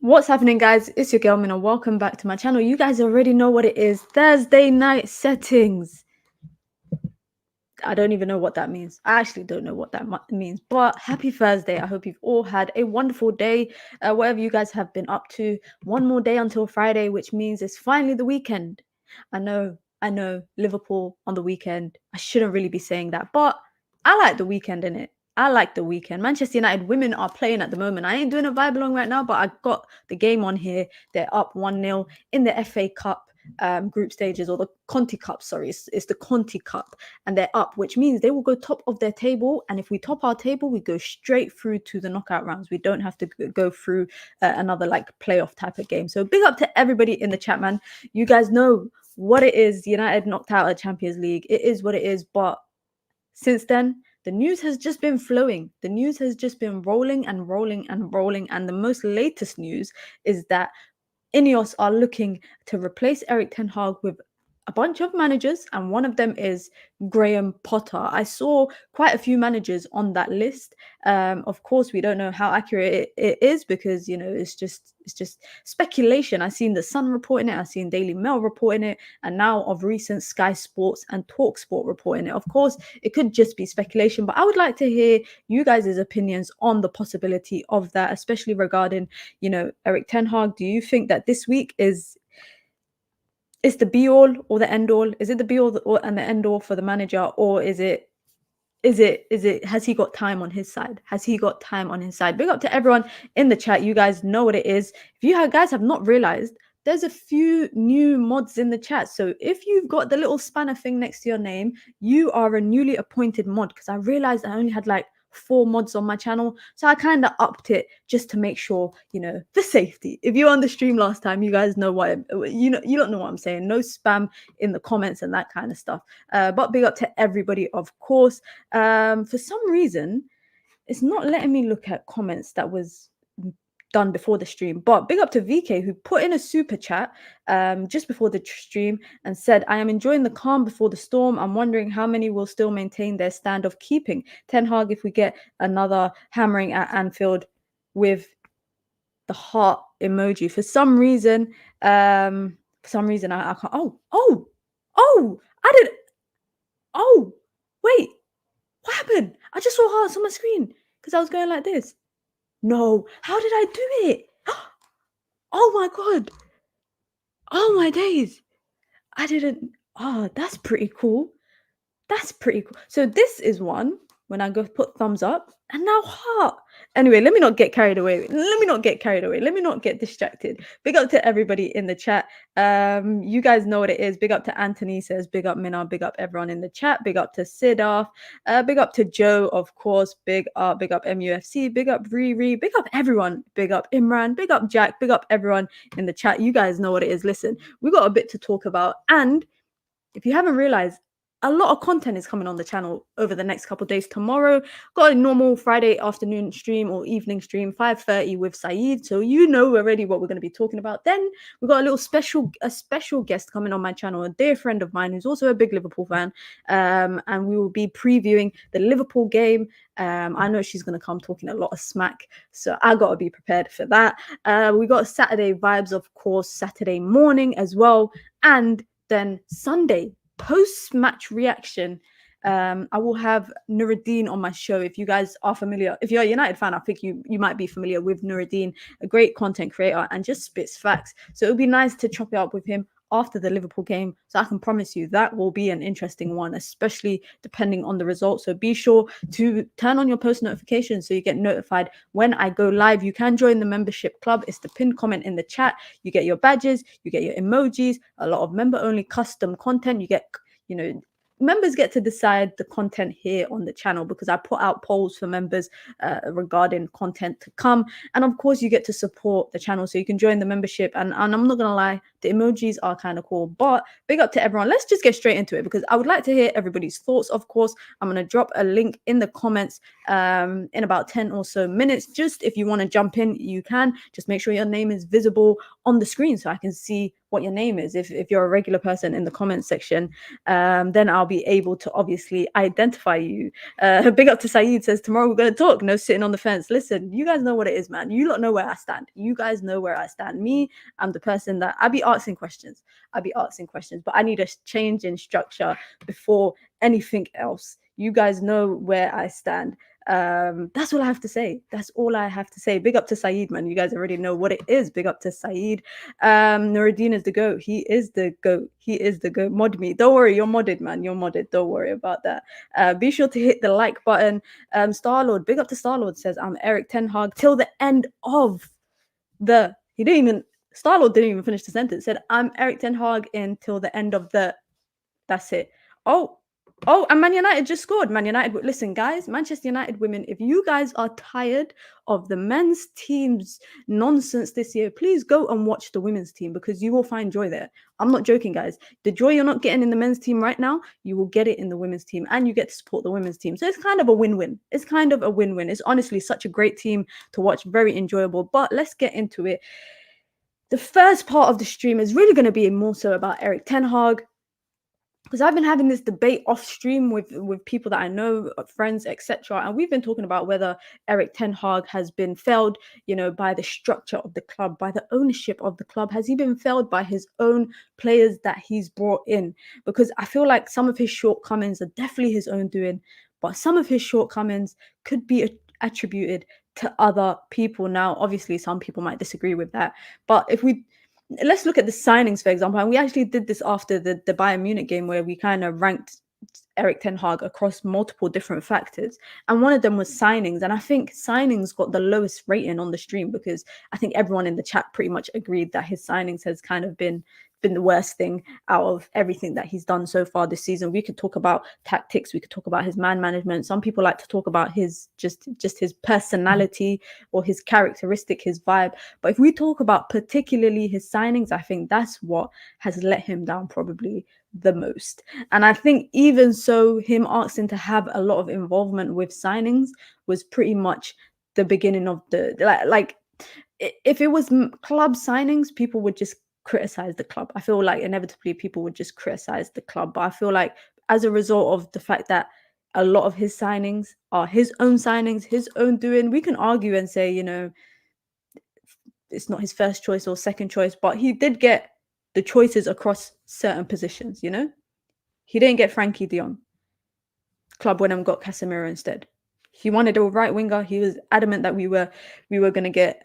What's happening, guys? It's your girl Mina. Welcome back to my channel. You guys already know what it is. Thursday night settings. I don't even know what that means. I actually don't know what that means. But happy Thursday. I hope you've all had a wonderful day, whatever you guys have been up to. One more day until Friday, which means it's finally the weekend. I know, Liverpool on the weekend. I shouldn't really be saying that, but I like the weekend, innit? I like the weekend. Manchester United women are playing at the moment. I ain't doing a vibe along right now, but I got the game on here. They're up 1-0 in the FA Cup group stages, or the Conti Cup. Sorry, it's the Conti Cup, and they're up, which means they will go top of their table. And if we top our table, we go straight through to the knockout rounds. We don't have to go through another like playoff type of game. So big up to everybody in the chat, man. You guys know what it is. United knocked out a Champions League. It is what it is. But since then, the news has just been flowing. The news has just been rolling and rolling and rolling. And the most latest news is that INEOS are looking to replace Eric Ten Hag with a bunch of managers, and one of them is Graham Potter. I saw quite a few managers on that list. Of course, we don't know how accurate it is because it's just speculation. I've seen the Sun reporting it, I've seen Daily Mail reporting it, and now of recent Sky Sports and TalkSport reporting it. Of course, it could just be speculation, but I would like to hear you guys' opinions on the possibility of that, especially regarding Eric Ten Hag. Do you think that this week is the be all or the end all? Is it the be all and the end all for the manager, or is it has he got time on his side? Has he got time on his side? Big up to everyone in the chat. You guys know what it is. If you guys have not realized, there's a few new mods in the chat. So if you've got the little spanner thing next to your name, you are a newly appointed mod, because I realized I only had like 4 mods on my channel, so I kind of upped it just to make sure, for safety. If you're on the stream last time, you guys know what you don't know what I'm saying. No spam in the comments and that kind of stuff. But big up to everybody, of course. For some reason, it's not letting me look at comments that was done before the stream, but big up to VK, who put in a super chat just before the stream and said, I am enjoying the calm before the storm. I'm wondering how many will still maintain their stand of keeping Ten Hag if we get another hammering at Anfield, with the heart emoji. For some reason I can't. I did. Oh, wait, what happened? I just saw hearts on my screen because I was going like this. No, how did I do it? Oh my god. Oh my days. I didn't. Oh, that's pretty cool. That's pretty cool. So this is one when I go put thumbs up, and now heart. Anyway, let me not get carried away. Let me not get distracted. Big up to everybody in the chat. You guys know what it is. Big up to Anthony, says big up Mina, big up everyone in the chat. Big up to Siddharth. Big up to Joe, of course. Big up MUFC. Big up Riri. Big up everyone. Big up Imran. Big up Jack. Big up everyone in the chat. You guys know what it is. Listen, we got a bit to talk about, and if you haven't realized, a lot of content is coming on the channel over the next couple of days. Tomorrow, got a normal Friday afternoon stream or evening stream, 5:30 with Saeed. So you know already what we're going to be talking about. Then we got a special guest coming on my channel, a dear friend of mine who's also a big Liverpool fan. And we will be previewing the Liverpool game. I know she's going to come talking a lot of smack, so I got to be prepared for that. We got Saturday vibes, of course, Saturday morning as well. And then Sunday, post-match reaction, I will have Nuruddin on my show. If you guys are familiar, if you're a United fan, I think you might be familiar with Nuruddin, a great content creator and just spits facts. So it would be nice to chop it up with him after the Liverpool game. So I can promise you that will be an interesting one, especially depending on the results. So be sure to turn on your post notifications so you get notified when I go live. You can join the membership club. It's the pinned comment in the chat. You get your badges, you get your emojis, a lot of member-only custom content. You get, members get to decide the content here on the channel, because I put out polls for members regarding content to come. And of course, you get to support the channel, so you can join the membership. And I'm not going to lie, The emojis are kind of cool, but big up to everyone. Let's just get straight into it because I would like to hear everybody's thoughts. Of course, I'm going to drop a link in the comments in about 10 or so minutes. Just if you want to jump in, you can. Just make sure your name is visible on the screen so I can see what your name is. If you're a regular person in the comment section, then I'll be able to obviously identify you. Big up to Saeed says, tomorrow we're going to talk. No sitting on the fence. Listen, you guys know what it is, man. You lot know where I stand. You guys know where I stand. Me, I'm the person that I be asking questions. But I need a change in structure before anything else. You guys know where I stand. That's all I have to say. Big up to Saeed, man. You guys already know what it is. Big up to Saeed. Nuruddin is the GOAT. He is the GOAT. Mod me. Don't worry, you're modded, man. You're modded. Don't worry about that. Be sure to hit the like button. Starlord, big up to Starlord, says I'm Eric Ten Hag till the end of the. Starlord didn't even finish the sentence. Said I'm Eric Ten Hag until the end of the. That's it. Oh, and Man United just scored. Man United, listen, guys, Manchester United women, if you guys are tired of the men's team's nonsense this year, please go and watch the women's team because you will find joy there. I'm not joking, guys. The joy you're not getting in the men's team right now, you will get it in the women's team and you get to support the women's team. So it's kind of a win-win. It's honestly such a great team to watch, very enjoyable. But let's get into it. The first part of the stream is really going to be more so about Eric Ten Hag, because I've been having this debate off stream with people that I know, friends, etc. And we've been talking about whether Eric Ten Hag has been failed, by the structure of the club, by the ownership of the club. Has he been failed by his own players that he's brought in? Because I feel like some of his shortcomings are definitely his own doing, but some of his shortcomings could be attributed to other people. Now, obviously, some people might disagree with that, but let's look at the signings, for example. And we actually did this after the Bayern Munich game where we kind of ranked Eric Ten Hag across multiple different factors. And one of them was signings. And I think signings got the lowest rating on the stream because I think everyone in the chat pretty much agreed that his signings has kind of been the worst thing out of everything that he's done so far this season. We could talk about tactics. We could talk about his man management. Some people like to talk about his just his personality or his characteristic, his vibe. But if we talk about particularly his signings, I think that's what has let him down probably the most. And I think even so, him asking to have a lot of involvement with signings was pretty much the beginning of the like if it was club signings, people would just criticize the club. I feel like inevitably people would just criticize the club. But I feel like as a result of the fact that a lot of his signings are his own signings, his own doing, we can argue and say, it's not his first choice or second choice, but he did get the choices across certain positions, He didn't get Frankie de Jong. Club went and got Casemiro instead. He wanted a right winger. He was adamant that we were going to get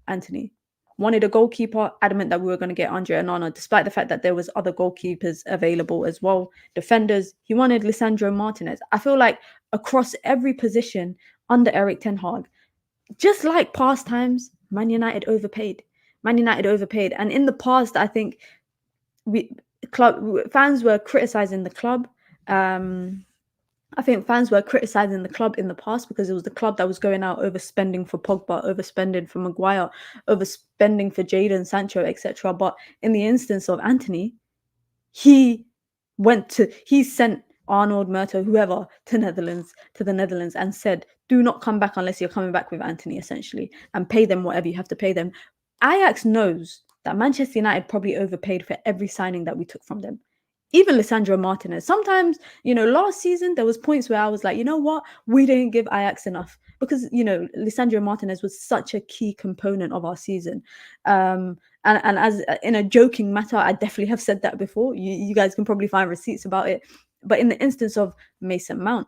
Anthony. Wanted a goalkeeper, adamant that we were going to get Andre Onana, despite the fact that there was other goalkeepers available as well. Defenders, he wanted Lisandro Martinez. I feel like across every position under Eric Ten Hag, just like past times, Man United overpaid. And in the past, I think fans were criticizing the club. I think fans were criticizing the club in the past because it was the club that was going out overspending for Pogba, overspending for Maguire, overspending for Jadon Sancho, etc. But in the instance of Anthony, he sent Arnold, Murto, whoever to the Netherlands and said, do not come back unless you're coming back with Anthony, essentially, and pay them whatever you have to pay them. Ajax knows that Manchester United probably overpaid for every signing that we took from them. Even Lisandro Martinez. Sometimes, last season, there was points where I was like, you know what? We didn't give Ajax enough because, Lisandro Martinez was such a key component of our season. And as in a joking matter, I definitely have said that before. You guys can probably find receipts about it. But in the instance of Mason Mount,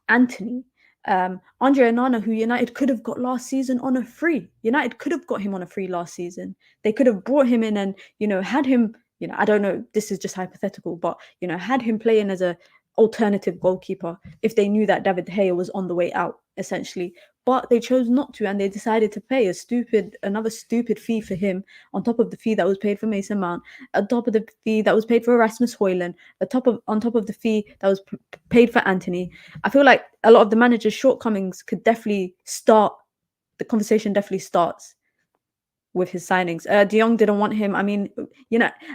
Anthony, Andre Onana, who United could have got last season on a free. United could have got him on a free last season. They could have brought him in and, had him, I don't know, this is just hypothetical, but, had him playing as a alternative goalkeeper if they knew that David De Gea was on the way out, essentially. But they chose not to, and they decided to pay another stupid fee for him on top of the fee that was paid for Mason Mount, on top of the fee that was paid for Erasmus Højlund, on top of the fee that was paid for Anthony. I feel like a lot of the manager's shortcomings could definitely start. The conversation definitely starts with his signings. De Jong didn't want him. I mean,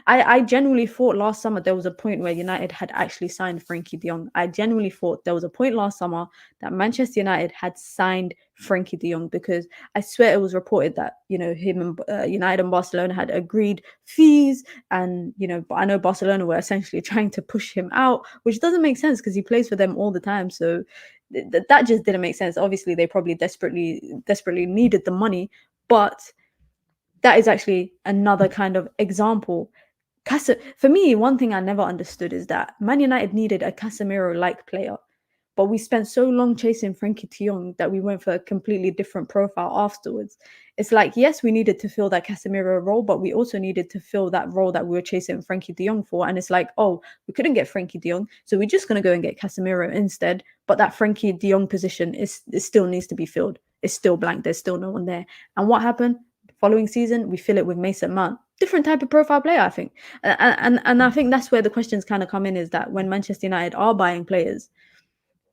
I genuinely thought last summer there was a point where United had actually signed Frankie de Jong. I genuinely thought there was a point last summer that Manchester United had signed Frankie de Jong, because I swear it was reported that, him and United and Barcelona had agreed fees, and, but I know Barcelona were essentially trying to push him out, which doesn't make sense because he plays for them all the time. So that just didn't make sense. Obviously, they probably desperately needed the money, but that is actually another kind of example. For me, one thing I never understood is that Man United needed a Casemiro-like player, but we spent so long chasing Frankie de Jong that we went for a completely different profile afterwards. It's like, yes, we needed to fill that Casemiro role, but we also needed to fill that role that we were chasing Frankie de Jong for. And it's like, oh, we couldn't get Frankie de Jong, so we're just going to go and get Casemiro instead. But that Frankie de Jong position still needs to be filled. It's still blank. There's still no one there. And what happened? Following season, we fill it with Mason Mount. Different type of profile player, I think. And I think that's where the questions kind of come in, is that when Manchester United are buying players,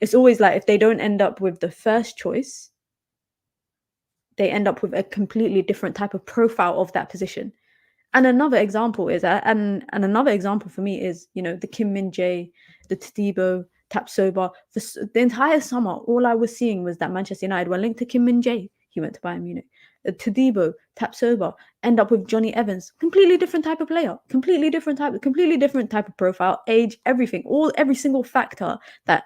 it's always like, if they don't end up with the first choice, they end up with a completely different type of profile of that position. And another example is that, and another example for me is, the Kim Min-jae, the Todibo, Tapsoba. The entire summer, all I was seeing was that Manchester United were linked to Kim Min-jae. He went to Bayern Munich. Todibo, Tapsoba, end up with Johnny Evans. Completely different type of player. Completely different type of profile, age, everything. Every single factor that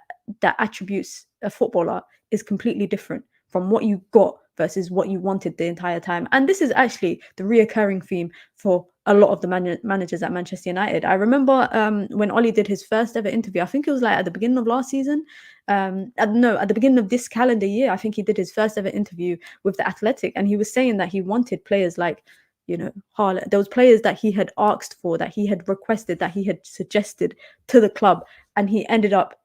attributes a footballer is completely different from what you got versus what you wanted the entire time. And this is actually the reoccurring theme for a lot of the managers at Manchester United. I remember when Oli did his first ever interview, I think it was like at the beginning of last season. At the beginning of this calendar year, I think he did his first ever interview with The Athletic, and he was saying that he wanted players like, Haaland. There was players that he had asked for, that he had requested, that he had suggested to the club, and he ended up,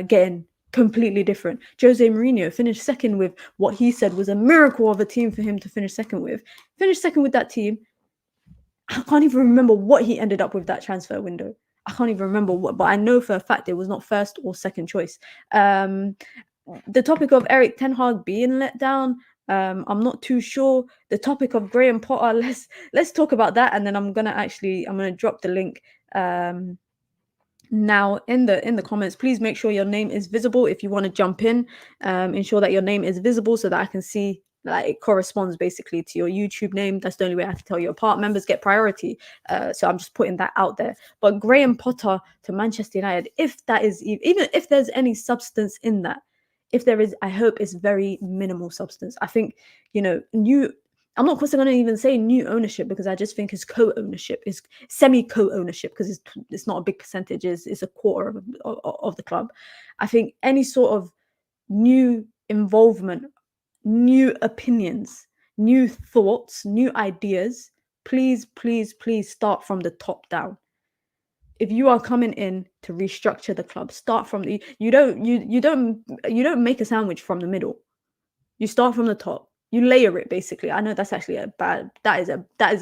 getting completely different. Jose Mourinho finished second with what he said was a miracle of a team for him to finish second with. Finished second with that team. I can't even remember what he ended up with that transfer window. I can't even remember what, but I know for a fact it was not first or second choice. The topic of Erik Ten Hag being let down, I'm not too sure. The topic of Graham Potter, let's talk about that, and then I'm gonna drop the link now in the comments. Please make sure your name is visible if you want to jump in. Ensure that your name is visible so that I can see that it corresponds basically to your YouTube name. That's the only way I can tell you apart. Members get priority, so I'm just putting that out there. But Graham Potter to Manchester United, if that is, even if there's any substance in that, if there is, I hope it's very minimal substance. I think, I'm not going to even say new ownership, because I just think it's co-ownership, is semi-co-ownership, because it's not a big percentage, it's a quarter of the club. I think any sort of new involvement, new opinions, new thoughts, new ideas, please start from the top down. If you are coming in to restructure the club, start from the, you don't make a sandwich from the middle. You start from the top. You layer it, basically. I know that's actually that is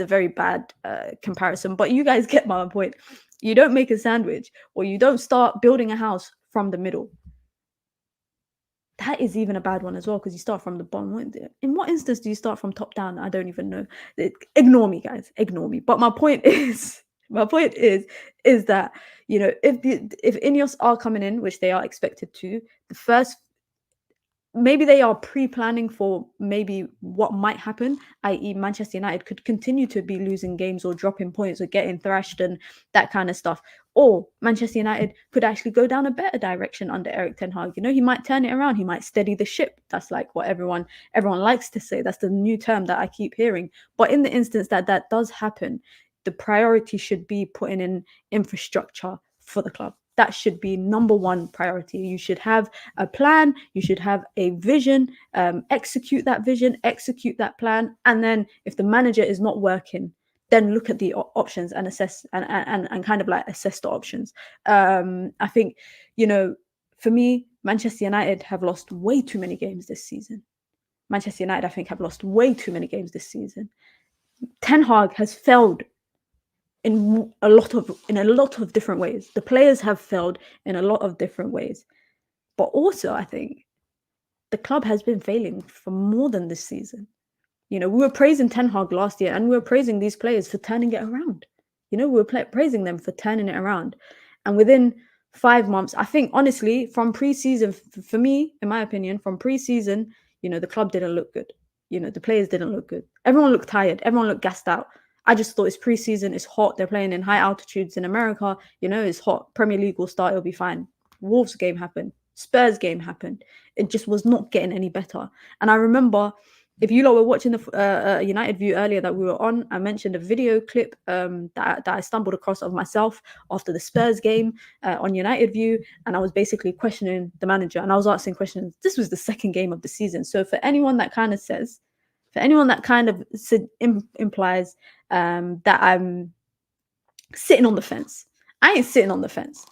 a very bad comparison, but you guys get my point. You don't make a sandwich, or you don't start building a house from the middle. That is even a bad one as well, because you start from the bottom. In what instance do you start from top down? I don't even know. Ignore me, guys. Ignore me. But my point is that, if INEOS are coming in, which they are expected to, maybe they are pre-planning for maybe what might happen, i.e. Manchester United could continue to be losing games or dropping points or getting thrashed and that kind of stuff. Or Manchester United could actually go down a better direction under Erik Ten Hag. He might turn it around. He might steady the ship. That's like what everyone likes to say. That's the new term that I keep hearing. But in the instance that does happen, the priority should be putting in infrastructure for the club. That should be number one priority. You should have a plan. You should have a vision. Execute that vision. Execute that plan. And then, if the manager is not working, then look at the options and assess and kind of like assess the options. I think, for me, Manchester United have lost way too many games this season. Manchester United, I think, have lost way too many games this season. Ten Hag has failed in a lot of different ways. The players have failed in a lot of different ways. But also, I think the club has been failing for more than this season. You know, we were praising Ten Hag last year, and we were praising these players for turning it around. You know, we were praising them for turning it around. And within 5 months, I think, honestly, from pre-season, for me, in my opinion, from pre-season, you know, the club didn't look good. You know, the players didn't look good. Everyone looked tired. Everyone looked gassed out. I just thought it's pre-season, it's hot. They're playing in high altitudes in America. You know, it's hot. Premier League will start. It'll be fine. Wolves game happened. Spurs game happened. It just was not getting any better. And I remember, if you lot were watching the United View earlier that we were on, I mentioned a video clip that I stumbled across of myself after the Spurs game on United View, and I was basically questioning the manager, and I was asking questions. This was the second game of the season, so for anyone that kind of implies that I'm sitting on the fence, I ain't sitting on the fence.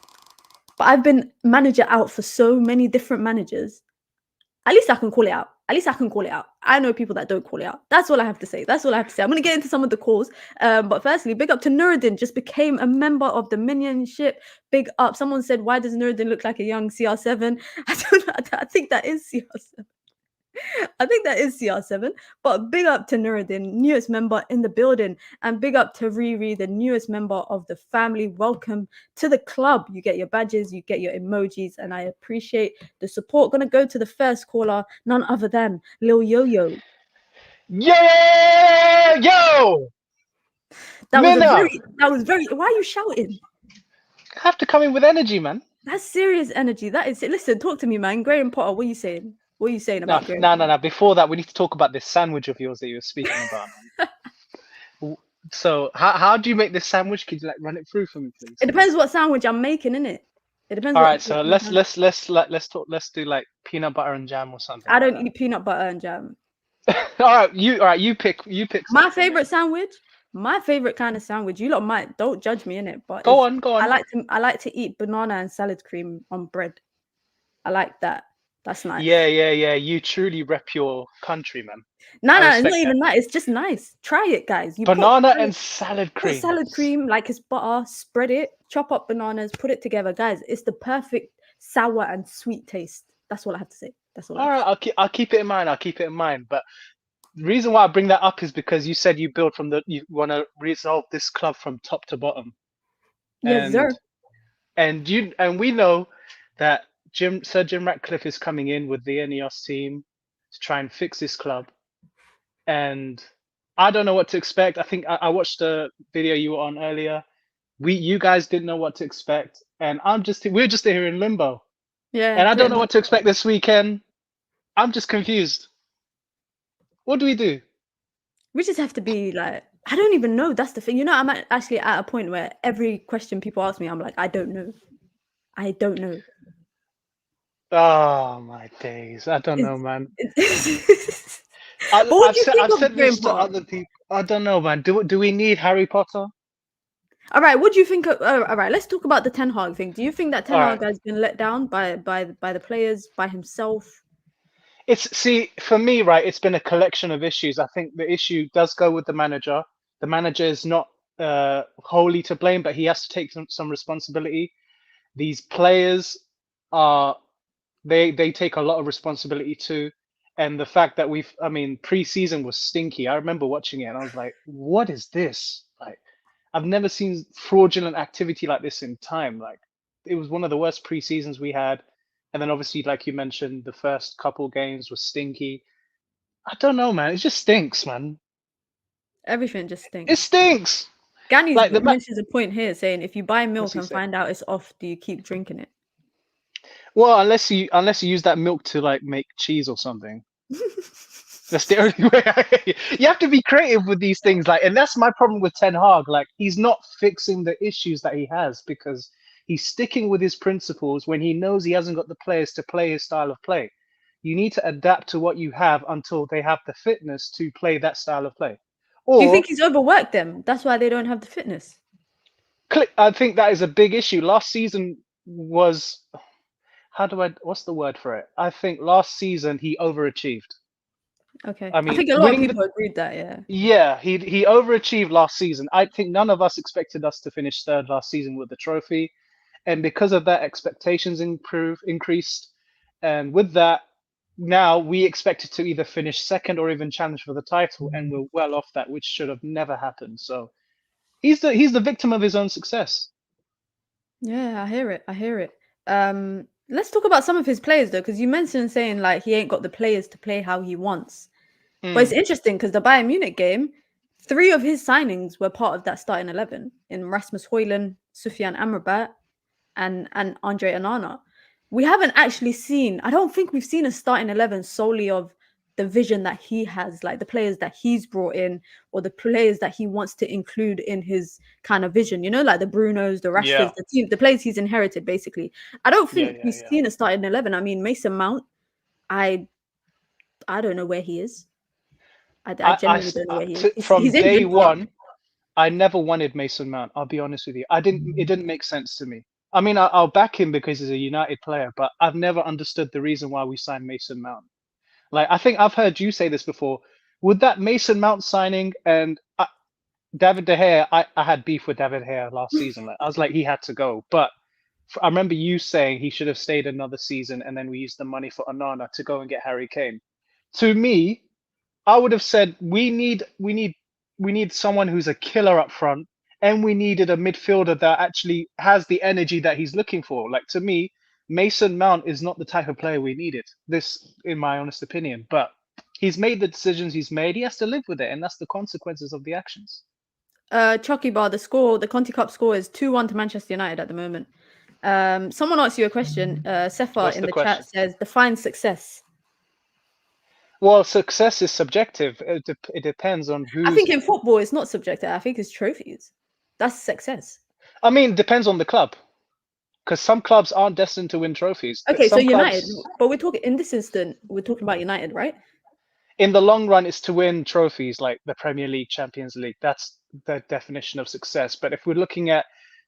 But I've been manager out for so many different managers. At least I can call it out. I know people that don't call it out. That's all I have to say. I'm going to get into some of the calls. But firstly, big up to Nuruddin, just became a member of the Minionship. Big up. Someone said, why does Nuruddin look like a young CR7? I don't know. I think that is CR7. But big up to Nuruddin, newest member in the building, and big up to Riri, the newest member of the family. Welcome to the club. You get your badges, you get your emojis, and I appreciate the support. Gonna go to the first caller, none other than Lil Yo-Yo. Yo! That was very. Why are you shouting? I have to come in with energy, man. That's serious energy. That is. Listen, talk to me, man. Graham Potter, what are you saying? What are you saying about Graham? No. Before that, we need to talk about this sandwich of yours that you were speaking about. So, how do you make this sandwich? Could you run it through for me, please? It depends what sandwich I'm making, innit? It depends. All right, so let's talk. Let's do like peanut butter and jam or something. I don't eat peanut butter and jam. All right, you pick. My favorite sandwich. My favorite kind of sandwich. You lot don't judge me in it, but go on. I like to eat banana and salad cream on bread. I like that. That's nice. Yeah. You truly rep your country, man. No, it's not even that. It's just nice. Try it, guys. Banana and salad cream. Put salad cream like it's butter. Spread it. Chop up bananas. Put it together, guys. It's the perfect sour and sweet taste. That's all I have to say. That's all. All right, I'll keep it in mind. But the reason why I bring that up is because you said you want to resolve this club from top to bottom. Yes, sir. And we know that Sir Jim Ratcliffe is coming in with the INEOS team to try and fix this club. And I don't know what to expect. I think I watched the video you were on earlier. You guys didn't know what to expect, and we're just here in limbo. Yeah. And I don't know what to expect this weekend. I'm just confused. What do we do? We just have to be like, I don't even know. That's the thing. You know, I'm actually at a point where every question people ask me, I'm like, I don't know. Oh my days! I don't know, man. I've said this to other people. I don't know, man. Do we need Harry Potter? All right. What do you think? All right. Let's talk about the Ten Hag thing. Do you think that Ten Hag has been let down by the players, by himself? For me, right, it's been a collection of issues. I think the issue does go with the manager. The manager is not wholly to blame, but he has to take some responsibility. These players they take a lot of responsibility too. And the fact that pre-season was stinky. I remember watching it and I was like, what is this? Like, I've never seen fraudulent activity like this in time. Like, it was one of the worst pre-seasons we had. And then obviously, like you mentioned, the first couple games was stinky. I don't know, man. It just stinks, man. Everything just stinks. It stinks. Gani mentions a point here saying, if you buy milk and find out it's off, do you keep drinking it? Well, unless you use that milk to like make cheese or something. That's the only way. You have to be creative with these things, and that's my problem with Ten Hag. Like, he's not fixing the issues that he has because he's sticking with his principles when he knows he hasn't got the players to play his style of play. You need to adapt to what you have until they have the fitness to play that style of play. Do you think he's overworked them? That's why they don't have the fitness. I think that is a big issue. Last season was, what's the word for it? I think last season he overachieved. Okay. I think a lot of people agreed that, yeah. Yeah, he overachieved last season. I think none of us expected us to finish third last season with the trophy. And because of that, expectations increased. And with that, now we expected to either finish second or even challenge for the title, and we're well off that, which should have never happened. So he's the victim of his own success. Yeah, I hear it. I hear it. Let's talk about some of his players though, because you mentioned saying like he ain't got the players to play how he wants. But it's interesting because the Bayern Munich game, 3 of his signings were part of that starting 11 in Rasmus Højlund, Sufjan Amrabat, and Andre Onana. We haven't actually seen. I don't think we've seen a starting 11 solely of the vision that he has, like the players that he's brought in, or the players that he wants to include in his kind of vision. You know, like the Brunos, the Yeah, Rashfords, the team, the players he's inherited. Basically, I don't yeah, think yeah, we've yeah. seen a starting 11. I mean, Mason Mount. I I don't know where he is. I genuinely don't know where he is. From He's day injured, but one, I never wanted Mason Mount. I'll be honest with you. I didn't. It didn't make sense to me. I mean, I'll back him because he's a United player, but I've never understood the reason why we signed Mason Mount. Like, I think I've heard you say this before. Would that Mason Mount signing and David De Gea, I had beef with David De Gea last season. Like, I was like, he had to go. But I remember you saying he should have stayed another season, and then we used the money for Onana to go and get Harry Kane. To me, I would have said we need someone who's a killer up front, and we needed a midfielder that actually has the energy that he's looking for. Like, to me, Mason Mount is not the type of player we needed. This, in my honest opinion, but he's made the decisions he's made. He has to live with it, and that's the consequences of the actions. Chucky Bar, the Conti Cup score is 2-1 to Manchester United at the moment. Someone asked you a question. Sefa What's in the the chat question? says, define success. Well, success is subjective. It depends on I who's. think in football, it's not subjective. I think it's trophies. That's success. I mean, depends on the club, because some clubs aren't destined to win trophies. Okay, so Some United, clubs, but we're talking in this instant, we're talking about United, right? in the long run, is to win trophies like the Premier League, Champions League. That's the definition of success. But if we're looking at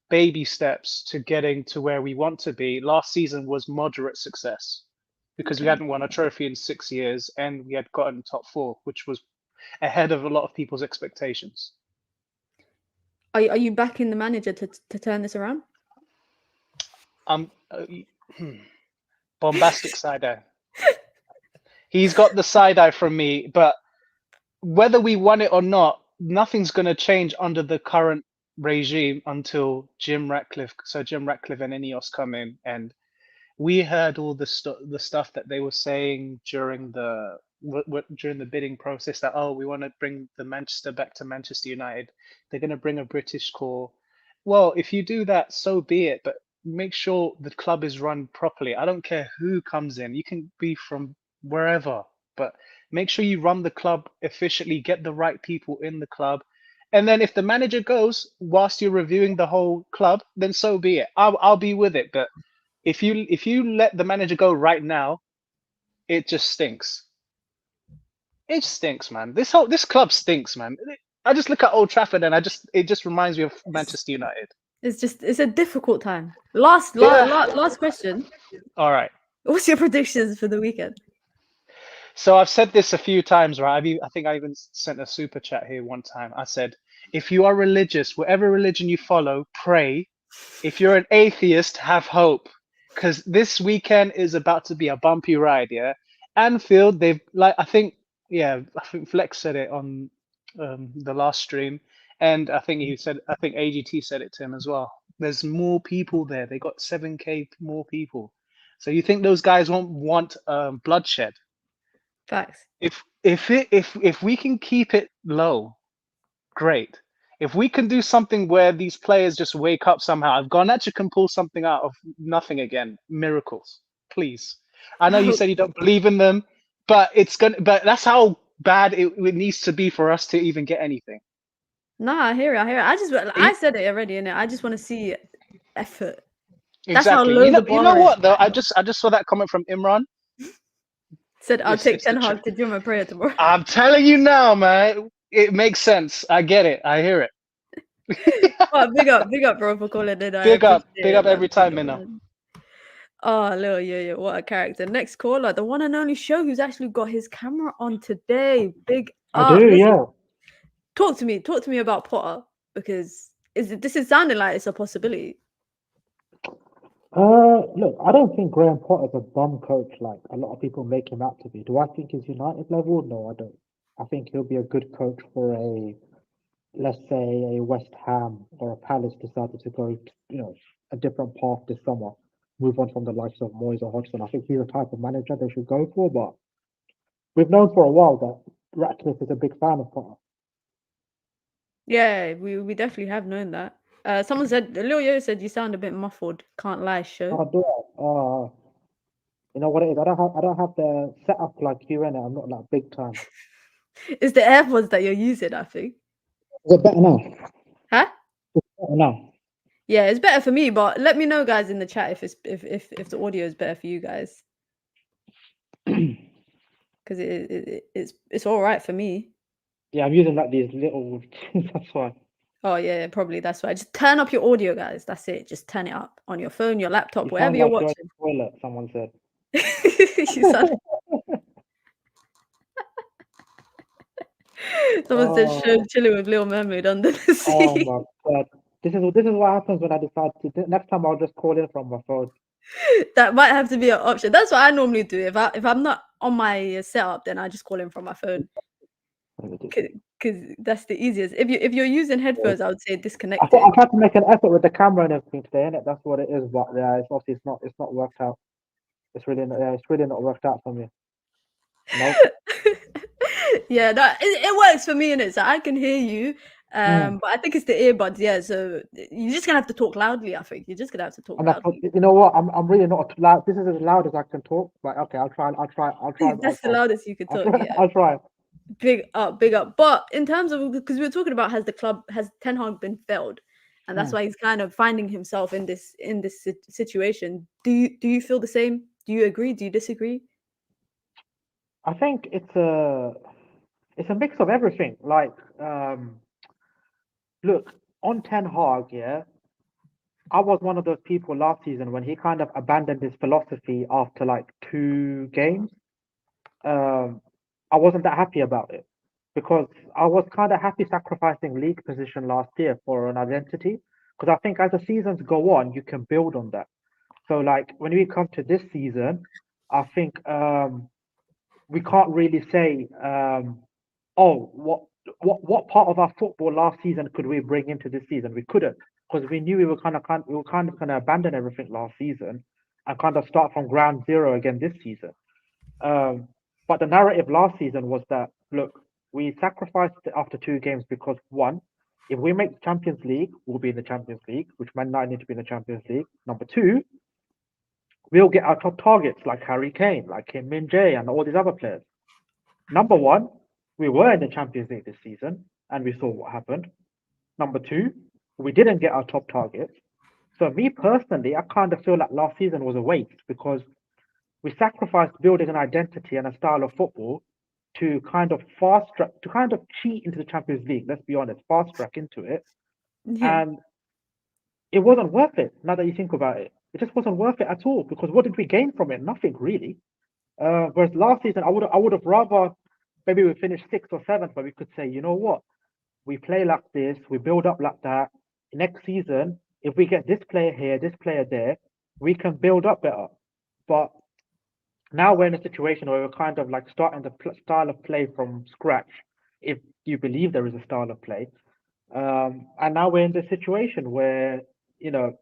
baby steps to getting to where we want to be, last season was moderate success because we Okay. hadn't won a trophy in 6 years and we had gotten top 4, which was ahead of a lot of people's expectations. Are you backing the manager to turn this around? Um, uh, bombastic side eye. He's got the side eye from me, but whether we won it or not, nothing's going to change under the current regime until Sir Jim Ratcliffe and INEOS come in. And we heard all the stuff that they were saying during the bidding process that, oh, we want to bring the Manchester back to Manchester United. They're going to bring a British core. Well, if you do that, so be it. But make sure the club is run properly. I don't care who comes in. You can be from wherever, but make sure you run the club efficiently, get the right people in the club. And then if the manager goes whilst you're reviewing the whole club, then so be it. I'll be with it. But if you let the manager go right now, it just stinks. It stinks, man. This club stinks, man. I just look at Old Trafford and it just reminds me of Manchester United. It's a difficult time. Last question. All right. What's your predictions for the weekend? So I've said this a few times, right? I think I even sent a super chat here one time. I said, if you are religious, whatever religion you follow, pray. If you're an atheist, have hope. Because this weekend is about to be a bumpy ride, yeah? Anfield, I think Flex said it on the last stream. And I think AGT said it to him as well. There's more people there. They got 7K more people. So you think those guys won't want bloodshed? Facts. If we can keep it low, great. If we can do something where these players just wake up somehow, if Garnacho can pull something out of nothing again, miracles, please. I know you said you don't believe in them, but but that's how bad it needs to be for us to even get anything. Nah, I hear it. I said it already, innit? I just want to see effort. That's Exactly. how low the bar You know is. what though? I just saw that comment from Imran. Said I'll take It's the 10 truth. Hag to do my prayer tomorrow. I'm telling you now, man. It makes sense. I get it. I hear it. Oh, big up, bro, for calling in. Big up every time, Minna. Oh, little yo, what a character. Next caller, the one and only Show, who's actually got his camera on today. Big up. I do, yeah. Talk to me about Potter, because this is sounding like it's a possibility. Look, I don't think Graham Potter's a bum coach like a lot of people make him out to be. Do I think he's United level? No, I don't. I think he'll be a good coach for let's say, a West Ham or a Palace decided to go, a different path this summer, move on from the likes of Moyes or Hodgson. I think he's the type of manager they should go for. But we've known for a while that Ratcliffe is a big fan of Potter. Yeah, we definitely have known that. Someone said, Lil Yo said you sound a bit muffled. Can't lie, show. Oh, do I? You know what it is? I don't have the setup like you in it. I'm not like big time. It's the AirPods that you're using, I think. Is it better now? Huh? Better now. Yeah, it's better for me, but let me know, guys, in the chat if it's if the audio is better for you guys, because it's all right for me. Yeah, I'm using like these little. That's why. Oh yeah, probably that's why. Just turn up your audio, guys. That's it. Just turn it up on your phone, your laptop, You wherever sound you're like you're in watching. the toilet. Someone said. You sound. Someone said, "Show Oh. chilling with Little Mermaid under the Oh sea." my God. This is what happens when I decide to. Next time I'll just call in from my phone. That might have to be an option. That's what I normally do. If I'm not on my setup, then I just call in from my phone because that's the easiest. If you're using headphones, I would say I thought disconnected. I tried to make an effort with the camera and everything today, innit? That's what it is. But yeah, it's obviously it's not worked out. It's really not worked out for me. Nope. Yeah, that it works for me in it, so I can hear you. Mm. But I think it's the earbuds. Yeah, so you're just gonna have to talk loudly. I think you're just gonna have to talk And I thought, loudly. you know what? I'm really not loud. This is as loud as I can talk. But okay, I'll try. I'll try. I'll try. I'll That's the try. loudest you could I'll talk. try. Yeah, I'll try. big up, big up. But in terms of because we were talking about has Ten Hag been failed, and that's Mm. why he's kind of finding himself in this situation. Do you feel the same? Do you agree? Do you disagree? I think it's a mix of everything. Like, look, on Ten Hag, yeah, I was one of those people last season when he kind of abandoned his philosophy after like 2 games. Um, I wasn't that happy about it because I was kind of happy sacrificing league position last year for an identity. Because I think as the seasons go on, you can build on that. So like when we come to this season, I think we can't really say, oh, what part of our football last season could we bring into this season? We couldn't because we knew we were kind of going to abandon everything last season and kind of start from ground zero again this season. Um, but the narrative last season was that look, we sacrificed it after 2 games because one, if we make the Champions League, we'll be in the Champions League, which Man United need to be in the Champions League. Number two, we'll get our top targets like Harry Kane, like Kim Min Jae, and all these other players. Number one, we were in the Champions League this season, and we saw what happened. Number two, we didn't get our top targets. So me personally, I kind of feel like last season was a waste because we sacrificed building an identity and a style of football to kind of fast track, to kind of cheat into the Champions League. Let's be honest, fast track into it, Yeah, and it wasn't worth it. Now that you think about it, it just wasn't worth it at all because what did we gain from it? Nothing really. Whereas last season, I would have rather maybe we finished sixth or seventh, but we could say, you know what, we play like this, we build up like that. Next season, if we get this player here, this player there, we can build up better. But now we're in a situation where we're kind of like starting the style of play from scratch, if you believe there is a style of play. And now we're in the situation where, you know,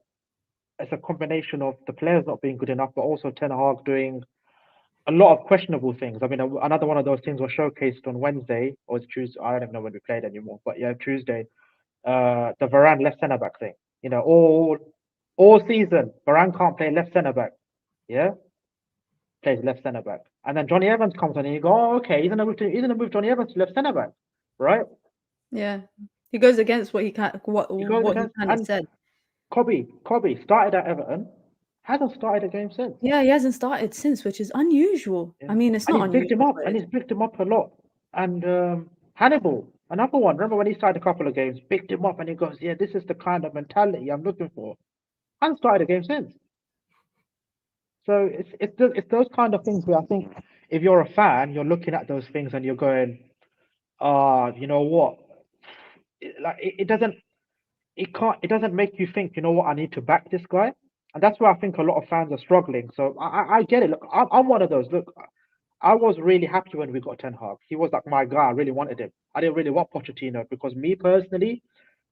it's a combination of the players not being good enough, but also Ten Hag doing a lot of questionable things. I mean, another one of those things was showcased on Wednesday or it's Tuesday. I don't even know when we played anymore, but yeah, Tuesday. The Varane left centre back thing. You know, all season, Varane can't play left centre back. Yeah, plays left centre back, and then Johnny Evans comes on and you go, oh, okay, he's gonna move Johnny Evans to left centre back, right? yeah. He goes against what he can He goes what he against kind of and said. Cobby started at Everton, hasn't started a game since. Yeah, he hasn't started since, which is unusual. Yeah. I mean, it's And not he's picked him unusual, up, but and he's picked him up a lot. And Hannibal, another one. Remember when he started a couple of games, picked him up, and he goes, "Yeah, this is the kind of mentality I'm looking for." Hasn't started a game since. So it's those kind of things where I think if you're a fan, you're looking at those things and you're going, you know what? It doesn't make you think, you know what, I need to back this guy. And that's where I think a lot of fans are struggling. So I get it. Look, I'm one of those. Look, I was really happy when we got Ten Hag. He was like my guy. I really wanted him. I didn't really want Pochettino because me personally,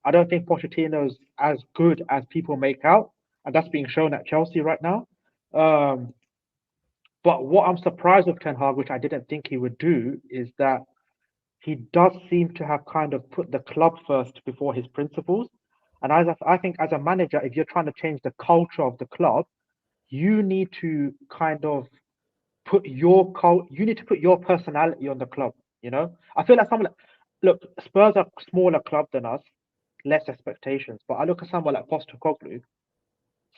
I don't think Pochettino's as good as people make out, and that's being shown at Chelsea right now. Um, but what I'm surprised with Ten Hag, which I didn't think he would do, is that he does seem to have kind of put the club first before his principles. And I think as a manager, if you're trying to change the culture of the club, you need to kind of you need to put your personality on the club. You know, I feel like someone look, Spurs are a smaller club than us, less expectations. But I look at someone like Postecoglou.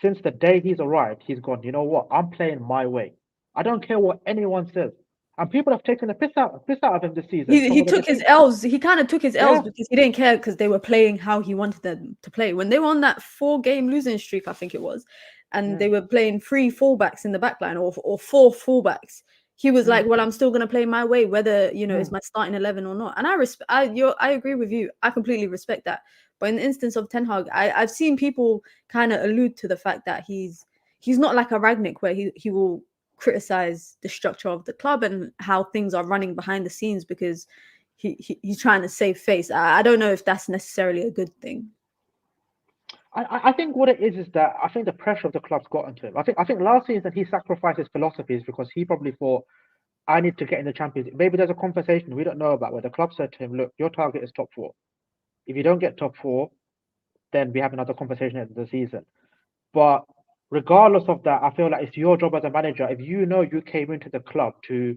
Since the day he's arrived, he's gone. You know what? I'm playing my way. I don't care what anyone says. And people have taken the piss out of him this season. He took his L's. He kind of took his L's because he didn't care because they were playing how he wanted them to play. When they were on that 4-game losing streak, I think it was, and they were playing 3 fullbacks in the back line or 4 fullbacks, he was like, well, I'm still going to play my way, whether, you know, it's my starting 11 or not. And I agree with you. I completely respect that. But in the instance of Ten Hag, I've seen people kind of allude to the fact that he's not like a Ragnick where he will criticize the structure of the club and how things are running behind the scenes because he's trying to save face. I don't know if that's necessarily a good thing. I think what it is that I think the pressure of the club's gotten to him. I think last season he sacrificed his philosophies because he probably thought, I need to get in the Champions League. Maybe there's a conversation we don't know about where the club said to him, look, your target is top 4. If you don't get top 4, then we have another conversation at the season. But regardless of that, I feel like it's your job as a manager. If you know you came into the club to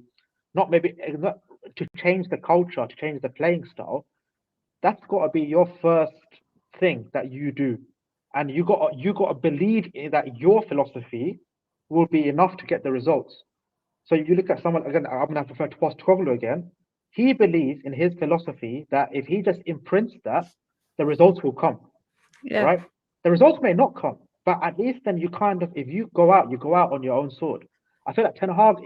to change the culture, to change the playing style, that's got to be your first thing that you do. And you got to believe in that your philosophy will be enough to get the results. So you look at someone again. I'm gonna prefer to Postecoglou again. He believes in his philosophy that if he just imprints that, the results will come. Yeah. Right? The results may not come, but at least then you kind of, if you go out on your own sword. I feel like Ten Hag,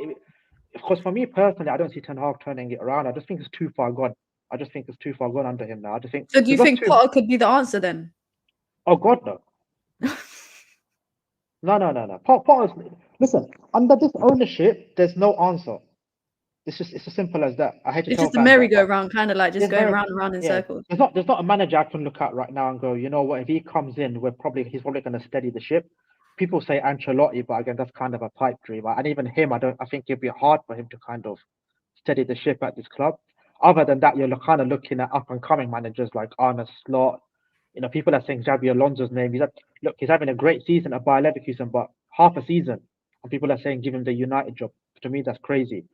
of course, for me personally, I don't see Ten Hag turning it around. I just think it's too far gone. I just think it's too far gone under him now. I just think. So do you think Potter could be the answer then? Oh God, no. No. Potter's, listen, under this ownership, there's no answer. It's as simple as that. I hate to tell just a merry-go-round, kind of like just going round and round in circles. There's not a manager I can look at right now and go, you know what, if he comes in, he's probably going to steady the ship. People say Ancelotti, but again, that's kind of a pipe dream. And even him, I think it'd be hard for him to kind of steady the ship at this club. Other than that, you're kind of looking at up-and-coming managers like Arne Slot. You know, people are saying Xabi Alonso's name. He's having a great season at Bayer Leverkusen, but half a season, and people are saying give him the United job. To me, that's crazy.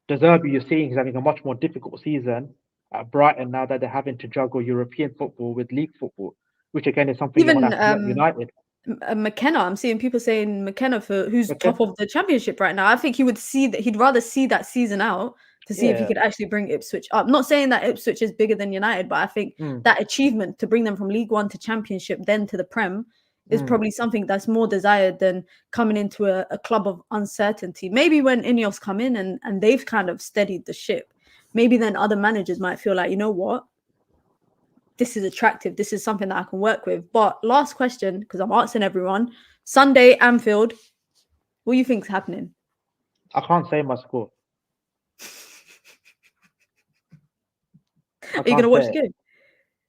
De Zerbi, you're seeing he's having a much more difficult season at Brighton now that they're having to juggle European football with league football, which again is something you want to have United. McKenna, I'm seeing people saying McKenna who's top of the championship right now. I think he would see that he'd rather see that season out to see if he could actually bring Ipswich up. Not saying that Ipswich is bigger than United, but I think that achievement to bring them from League One to Championship, then to the Prem, is probably something that's more desired than coming into a club of uncertainty. Maybe when INEOS come in and they've kind of steadied the ship, maybe then other managers might feel like, you know what, this is attractive. This is something that I can work with. But last question, because I'm asking everyone, Sunday, Anfield, what do you think's happening? I can't say my score. Are you going to watch the game?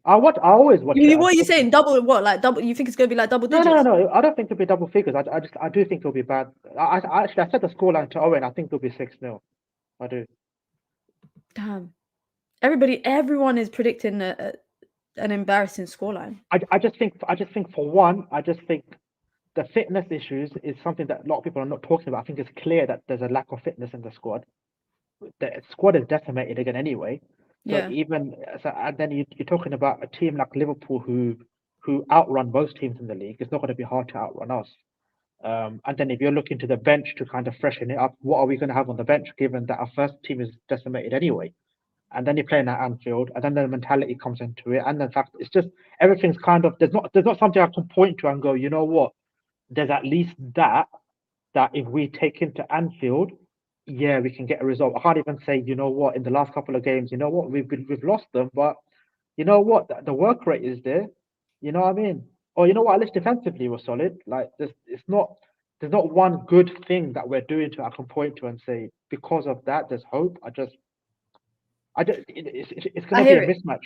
I always watch it. What are you saying? Double what? Like double? You think it's going to be like double digits? No. I don't think it'll be double figures. I do think it'll be bad. I said the scoreline to Owen. I think it'll be 6-0. I do. Damn. Everyone is predicting an embarrassing scoreline. I just think for one, the fitness issues is something that a lot of people are not talking about. I think it's clear that there's a lack of fitness in the squad. The squad is decimated again anyway. So and then you're talking about a team like Liverpool who outrun most teams in the league. It's not going to be hard to outrun us. And then if you're looking to the bench to kind of freshen it up, what are we going to have on the bench given that our first team is decimated anyway? And then you're playing at Anfield, and then the mentality comes into it, and the fact it's just everything's kind of there's not something I can point to and go, you know what? There's at least that if we take into Anfield, yeah, we can get a result. I can't even say, you know what, in the last couple of games, you know what, we've lost them, but you know what, the work rate is there. You know what I mean? or you know what, at least defensively we're solid. Like there's not one good thing that we're doing to I can point to and say because of that there's hope. It's I gonna be hear a it. mismatch.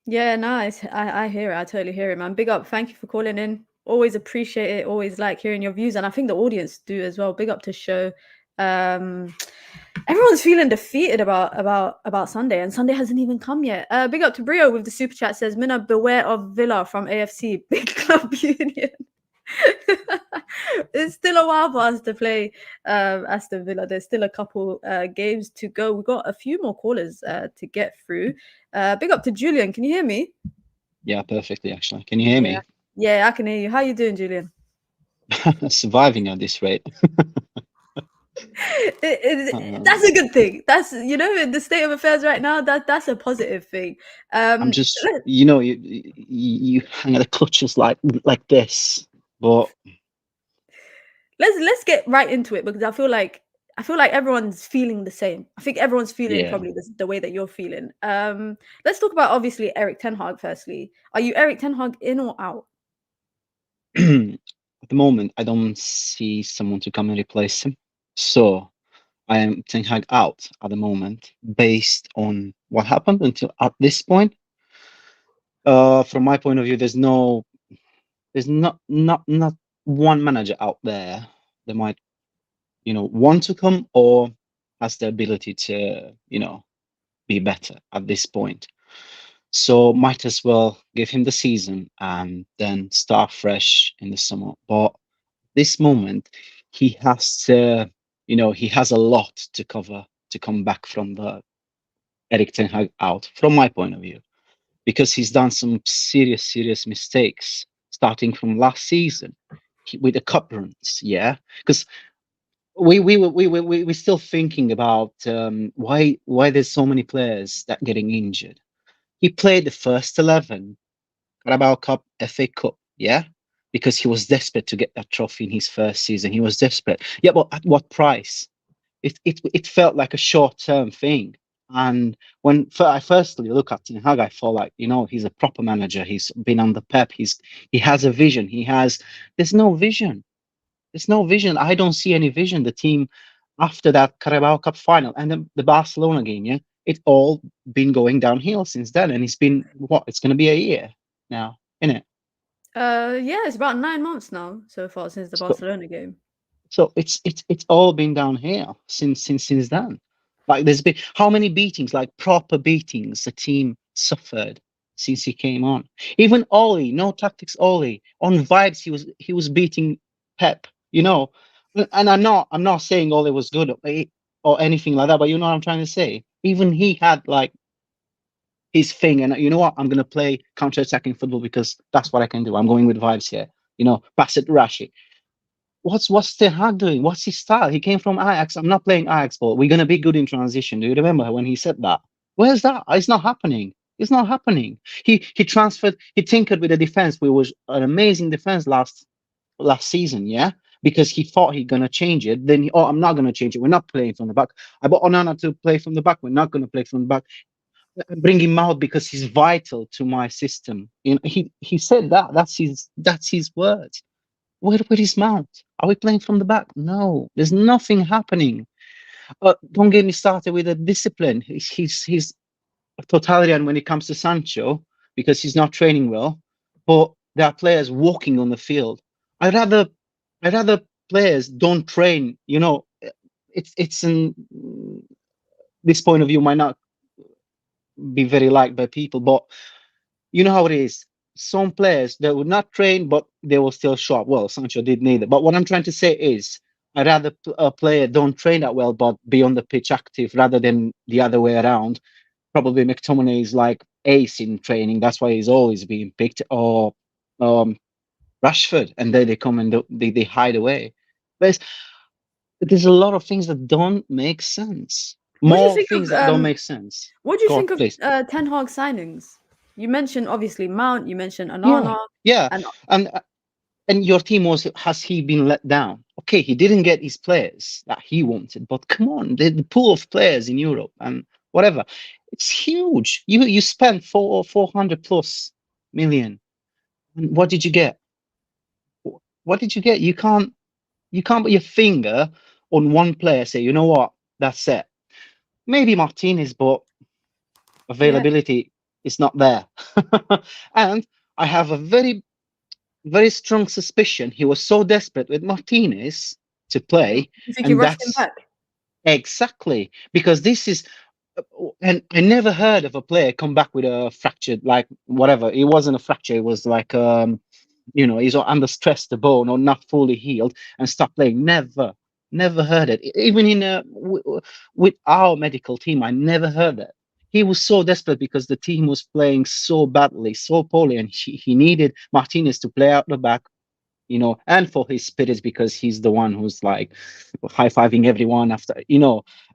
Yeah, nice. I hear it. I totally hear it, man. Big up. Thank you for calling in. Always appreciate it. Always like hearing your views, and I think the audience do as well. Big up to show. Everyone's feeling defeated about Sunday, and Sunday hasn't even come yet. Big up to Brio with the super chat says, "Mina, beware of Villa from AFC Big Club Union." It's still a while for us to play Aston Villa. There's still a couple games to go. We've got a few more callers to get through. Big up to Julian. Can you hear me? Yeah, perfectly, actually. Can you hear me? Yeah, I can hear you. How you doing, Julian? Surviving at this rate. That's a good thing. That's in the state of affairs right now. That's a positive thing. I'm just, you hang at the clutches like this, but let's get right into it because I feel like everyone's feeling the same. I think everyone's feeling probably the way that you're feeling. Let's talk about obviously Eric Ten Hag firstly. Are you Eric Ten Hag in or out? at the moment, I don't see someone to come and replace him. So I am Ten Hag out at the moment, based on what happened until at this point. From my point of view, there's not one manager out there that might, want to come or has the ability to, be better at this point. So might as well give him the season and then start fresh in the summer. But this moment, he has to, he has a lot to cover to come back from the Eric Ten Hag out, from my point of view, because he's done some serious mistakes starting from last season with the cup runs. Yeah, because we're still thinking about why there's so many players that getting injured. He played the first 11 Carabao Cup, FA Cup, yeah, because he was desperate to get that trophy in his first season. He was desperate, yeah, but at what price? It felt like a short-term thing. And when I firstly look at Ten Hag, I felt like, he's a proper manager. He's been under Pep. He has a vision. There's no vision. There's no vision. I don't see any vision. The team after that Carabao Cup final and then the Barcelona game, yeah, it's all been going downhill since then. And it's been what? It's going to be a year now, isn't it? Yeah, it's about 9 months now so far since the Barcelona game. So it's all been downhill since then. Like there's been how many beatings, like proper beatings, the team suffered since he came on. Even Oli, no tactics. Oli on vibes, he was beating Pep. And I'm not saying Oli was good or anything like that, but you know what I'm trying to say. Even he had like his thing, and you know what? I'm gonna play counter-attacking football because that's what I can do. I'm going with vibes here. Pass it Rashi. What's Ten Hag doing? What's his style? He came from Ajax. I'm not playing Ajax ball. We're gonna be good in transition. Do you remember when he said that? Where's that? It's not happening. It's not happening. He transferred. He tinkered with the defense. We was an amazing defense last season, yeah, because he thought he's gonna change it. Then I'm not gonna change it. We're not playing from the back. I bought Onana to play from the back. We're not gonna play from the back. Bring him out because he's vital to my system. He said that. That's his words. Where is Mount? Are we playing from the back? No, there's nothing happening. Don't get me started with the discipline. He's a totalitarian when it comes to Sancho because he's not training well. But there are players walking on the field. I'd rather players don't train. It's in this point of view might not be very liked by people, but you know how it is. Some players that would not train, but they will still show up. Well, Sancho did neither. But what I'm trying to say is, I'd rather a player don't train that well, but be on the pitch active rather than the other way around. Probably McTominay is like ace in training. That's why he's always being picked. Or Rashford, and then they come and they hide away. There's a lot of things that don't make sense. More things that don't make sense. What do you think of Ten Hag signings? You mentioned obviously Mount. You mentioned Onana. Yeah. And your team has he been let down? Okay, he didn't get his players that he wanted, but come on, the pool of players in Europe and whatever, it's huge. You spent 400 plus million. And what did you get? what did you get? You can't put your finger on one player, say, you know what, that's it. Maybe Martinez, but availability is not there. And I have a very, very strong suspicion he was so desperate with Martinez to play, You think he and rushed him that's back? exactly because this is. And I never heard of a player come back with a fractured, like whatever. It wasn't a fracture. It was like he's under stress, the bone, or not fully healed, and stop playing. Never heard it. Even in with our medical team, I never heard it. He was so desperate because the team was playing so badly, so poorly, and he needed Martinez to play out the back, and for his spirit, because he's the one who's like high-fiving everyone after,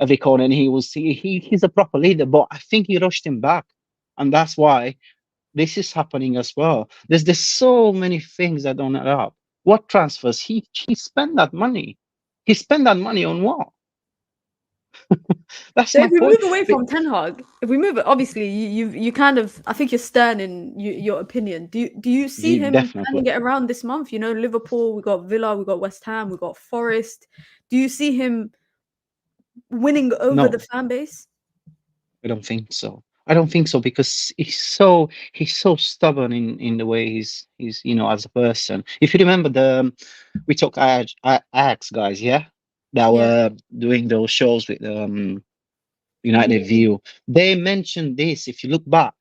every corner. And he's a proper leader, but I think he rushed him back. And that's why this is happening as well. There's so many things that don't add up. What transfers? He spent that money. He spent that money on what? That's So my if we point. move away from Ten Hag, if we move it, obviously you kind of, I think you're stern in your opinion. Do you see him Definitely. turning it around this month? Liverpool, we got Villa, we got West Ham, we got Forest. Do you see him winning over the No, fan base? I don't think so. I don't think so because he's so stubborn in the way he's as a person. If you remember we took Ajax guys, yeah, that Yeah. were doing those shows with United View. They mentioned this. If you look back,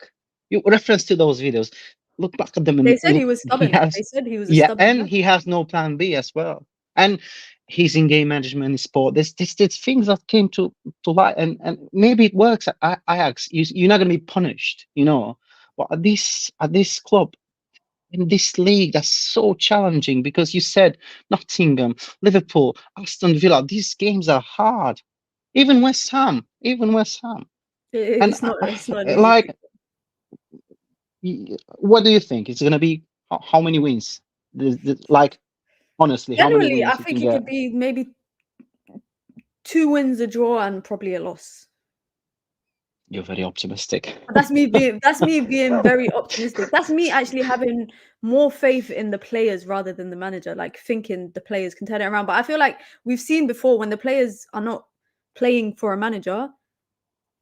you reference to those videos. Look back at them and They said he look. was He stubborn. has, They said he was a yeah, stubborn and man. he has no plan B as well. And he's in game management in sport. There's things that came to light, and maybe it works at Ajax. You're not going to be punished, But at this club, in this league, that's so challenging because you said Nottingham, Liverpool, Aston Villa. These games are hard. Even West Ham. And It's not an easy like, thing. what do you think? It's gonna be how many wins? Like, honestly, how many Generally, I wins you can think it get? could be maybe 2 wins, a draw, and probably a loss. You're very optimistic. That's me being very optimistic. That's me actually having more faith in the players rather than the manager, like thinking the players can turn it around. But I feel like we've seen before when the players are not playing for a manager,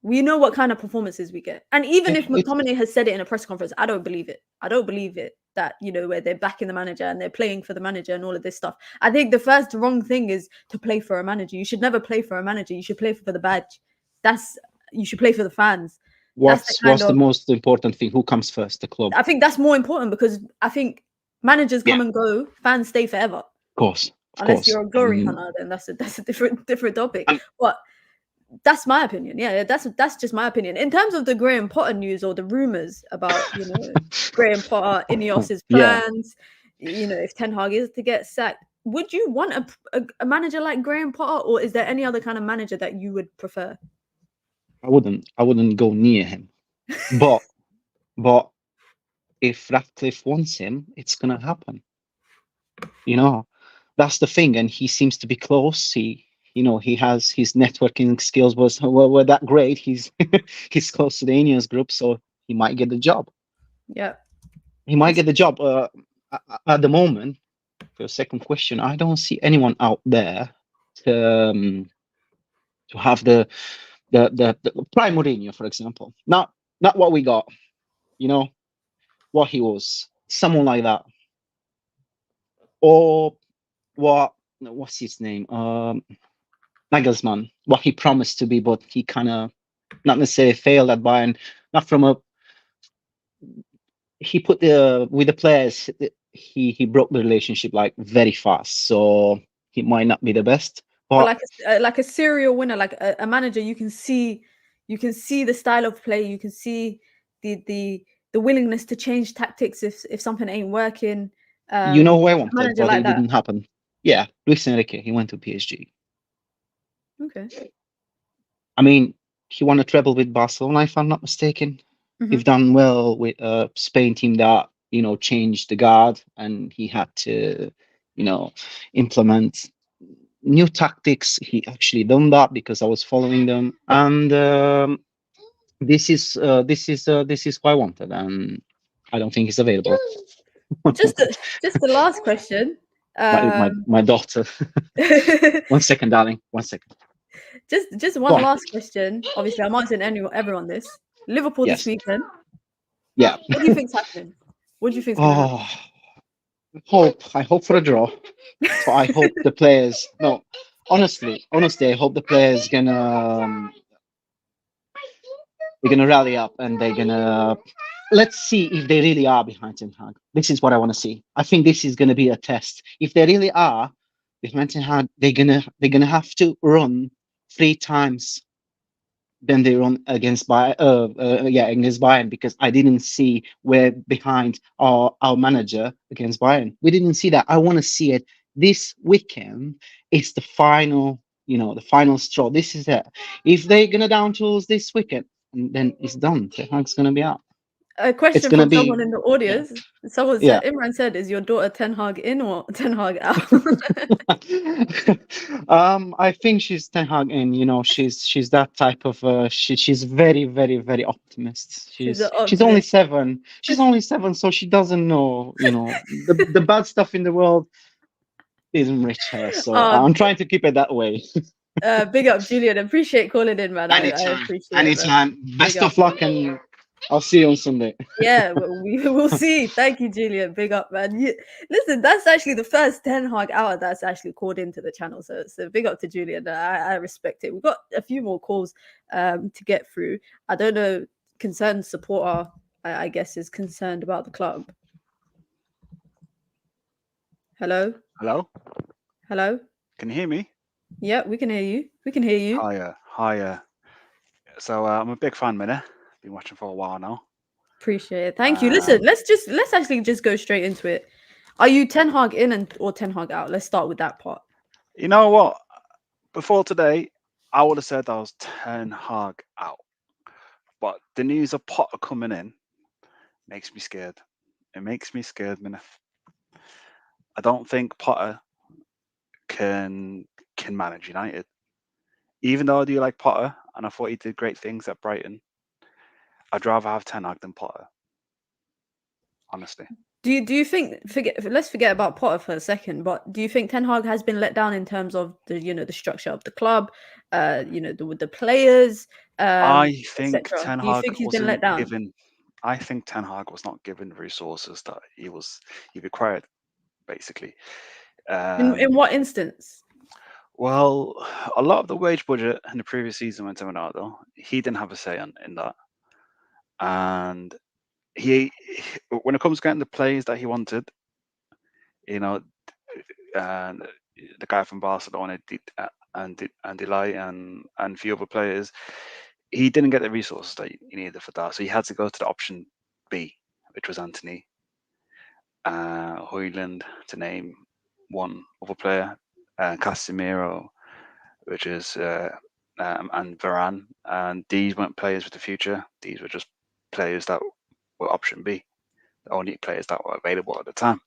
we know what kind of performances we get. And even Yeah, if McTominay has said it in a press conference, I don't believe it. I don't believe it that, where they're backing the manager and they're playing for the manager and all of this stuff. I think the first wrong thing is to play for a manager. You should never play for a manager. You should play for the badge. You should play for the fans. That's the what's kind the of, most important thing? Who comes first? The club. I think that's more important because I think managers come Yeah, and go, fans stay forever. of course, Unless you're a glory hunter, then that's a different topic. and But that's my opinion. Yeah, that's just my opinion. In terms of the Graham Potter news or the rumors about, Graham Potter, INEOS's yeah, plans, if Ten Hag is to get sacked, would you want a manager like Graham Potter, or is there any other kind of manager that you would prefer? I wouldn't go near him. But if Ratcliffe wants him, it's gonna happen. That's the thing, and he seems to be close. He has his networking skills were that great. He's he's close to the INEOS group, so he might get the job. Yeah, He might get the job. At the moment, for your second question, I don't see anyone out there to have the Prime Mourinho, for example. Not what we got. What he was, someone like that, or what's his name? Nagelsmann, what he promised to be, but he kind of not necessarily failed at Bayern. Not from a he put with the players. He broke the relationship like very fast, so he might not be the best. but But like a serial winner, like a manager, you can see the style of play, you can see the willingness to change tactics if something ain't working. you know who I A wanted, manager but like it that. didn't happen. Yeah, Luis Enrique. He went to PSG. Okay. I mean, he won a treble with Barcelona, if I'm not mistaken. He's done well with a Spain team that changed the guard, and he had to implement new tactics. He actually done that because I was following them, and this is what I wanted, and I don't think it's available. Just the last question. My daughter. 1 second, darling. 1 second. Just Go one on. last question. Obviously, I'm answering everyone this. Liverpool this Yes. weekend. Yeah. What do you think's happening? What do you think's gonna happen? I hope for a draw. So I hope the players. No, honestly, I hope the players they're gonna rally up and they're gonna. Let's see if they really are behind Ten Hag. This is what I want to see. I think this is gonna be a test. If they really are behind Ten Hag, they're gonna have to run 3 times than they run against against Bayern, because I didn't see we're behind our manager against Bayern. We didn't see that. I want to see it this weekend. It's the final, the final straw. This is it. If they're gonna down tools this weekend, then it's done. Ten Hag's gonna be out. A It's question gonna from someone be in the audience. Someone yeah. said, Imran said, "Is your daughter Ten Hag in or Ten Hag out?" I think she's Ten Hag in. She's that type of. She's very, very, very optimist. She's an She's only optimist. 7. She's only 7, so she doesn't know. The bad stuff in the world isn't reach her. So I'm trying to keep it that way. Big up, Julian. Appreciate calling in, man. I Anytime, appreciate it, man. anytime. Best Big of luck, and I'll see you on Sunday. Yeah, we will see. Thank you, Julian. Big up, man. Listen, that's actually the first Ten Hag hour that's actually called into the channel. So big up to Julian. I respect it. We've got a few more calls to get through. I don't know. Concerned supporter, I guess, is concerned about the club. Hello? Hello? Can you hear me? Yeah, we can hear you. We can hear you. Hiya. So I'm a big fan, Mina. Been watching for a while now. Appreciate it. Thank you. Listen, let's actually just go straight into it. Are you Ten Hag in or Ten Hag out? Let's start with that part. You know what? Before today, I would have said I was Ten Hag out. But the news of Potter coming in makes me scared. It makes me scared, Mina. I don't think Potter can manage United. Even though I do like Potter, and I thought he did great things at Brighton, I'd rather have Ten Hag than Potter. Honestly. Do you think let's forget about Potter for a second, but do you think Ten Hag has been let down in terms of the structure of the club, with the players? I think Ten Do you Hag think he's been let wasn't down? given. I think Ten Hag was not given the resources that he required, basically. In what instance? Well, a lot of the wage budget in the previous season went to Ronaldo. He didn't have a say in that, and when it comes to getting the players that he wanted, and the guy from Barcelona and Delay and a few other players, he didn't get the resources that he needed for that. So he had to go to the option B, which was Anthony, Højlund, to name one other player, Casemiro, which is and Varane. And these weren't players with the future. These were just players that were option B, the only players that were available at the time.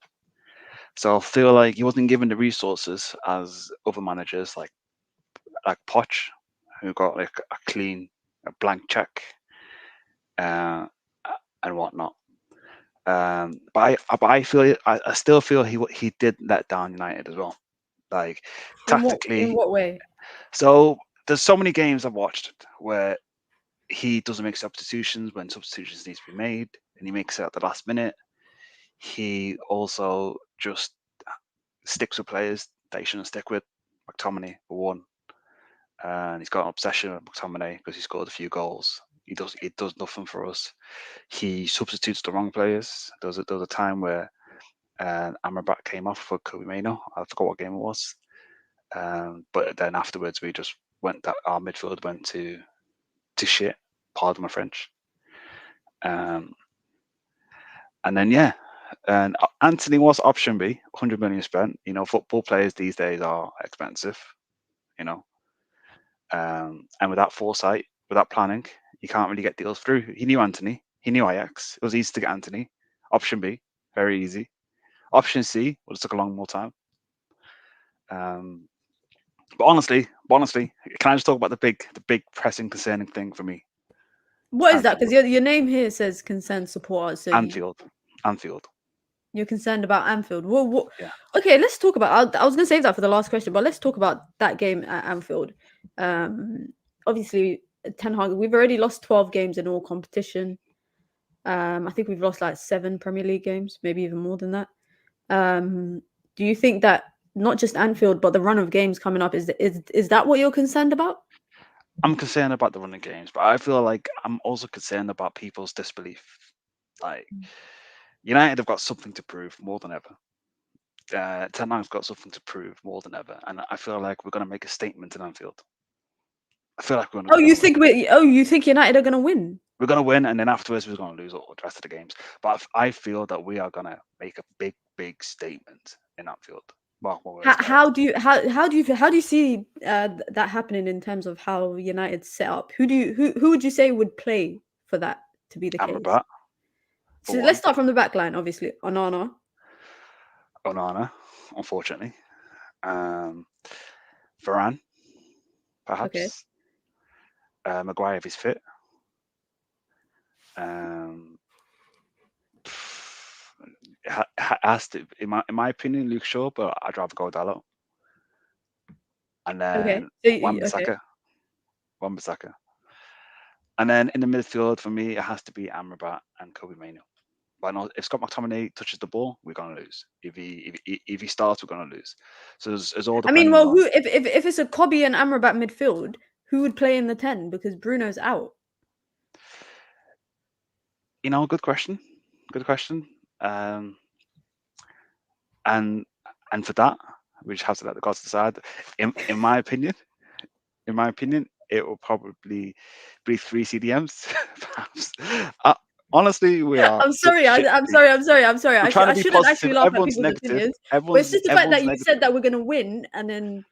So I feel like he wasn't given the resources as other managers like Poch, who got like a blank check, and whatnot. But I still feel he did let down United as well, like tactically. In what way? So there's so many games I've watched where he doesn't make substitutions when substitutions need to be made, and he makes it at the last minute. He also just sticks with players that he shouldn't stick with. McTominay for one, and he's got an obsession with McTominay because he scored a few goals. He does nothing for us. He substitutes the wrong players. There was a time where Amrabat came off for Kobe Mino. I forgot what game it was. But then afterwards, our midfield went to shit. Pardon my French. And then and Anthony was option B, 100 million spent. Football players these days are expensive. And with that foresight, with that planning, you can't really get deals through. He knew Anthony. He knew Ajax. It was easy to get Anthony. Option B, very easy. Option C would have took a long more time. But honestly, can I just talk about the big pressing concerning thing for me? What is that? Because your name here says concerned supporter. So Anfield. You're concerned about Anfield. What? Yeah. Okay, let's talk about. I was going to save that for the last question, but let's talk about that game at Anfield. Obviously, Ten Hag. We've already lost 12 games in all competition. I think we've lost like 7 Premier League games, maybe even more than that. Do you think that not just Anfield, but the run of games coming up is that what you're concerned about? I'm concerned about the running games, but I feel like I'm also concerned about people's disbelief. Like United have got something to prove more than ever. Ten Hag's got something to prove more than ever, and I feel like we're going to make a statement in Anfield. I feel like we're going to. You think United are going to win? We're going to win, and then afterwards we're going to lose all the rest of the games. But I feel that we are going to make a big statement in Anfield. Well, how do you see that happening in terms of how United's set up? Who would you say would play for that to be the case? Amrabat. So let's start from the back line, obviously. Onana, unfortunately. Varane, perhaps. Okay. Maguire if he's fit. Has to, in my opinion, Luke Shaw, but I'd rather go Dalot. And then Wan-Bissaka. And then in the midfield, for me, it has to be Amrabat and Kobe Mainoo. But no, if Scott McTominay touches the ball, we're gonna lose. If he starts, we're gonna lose. So it's all. I mean, well, who if it's a Kobe and Amrabat midfield, who would play in the 10? Because Bruno's out. You know, good question. And for that, we just have to let the gods decide. In my opinion, it will probably be 3 CDMs, perhaps. Honestly, we are. I'm sorry. I shouldn't actually laugh at people's opinions. But it's just the fact that you said that we're going to win, and then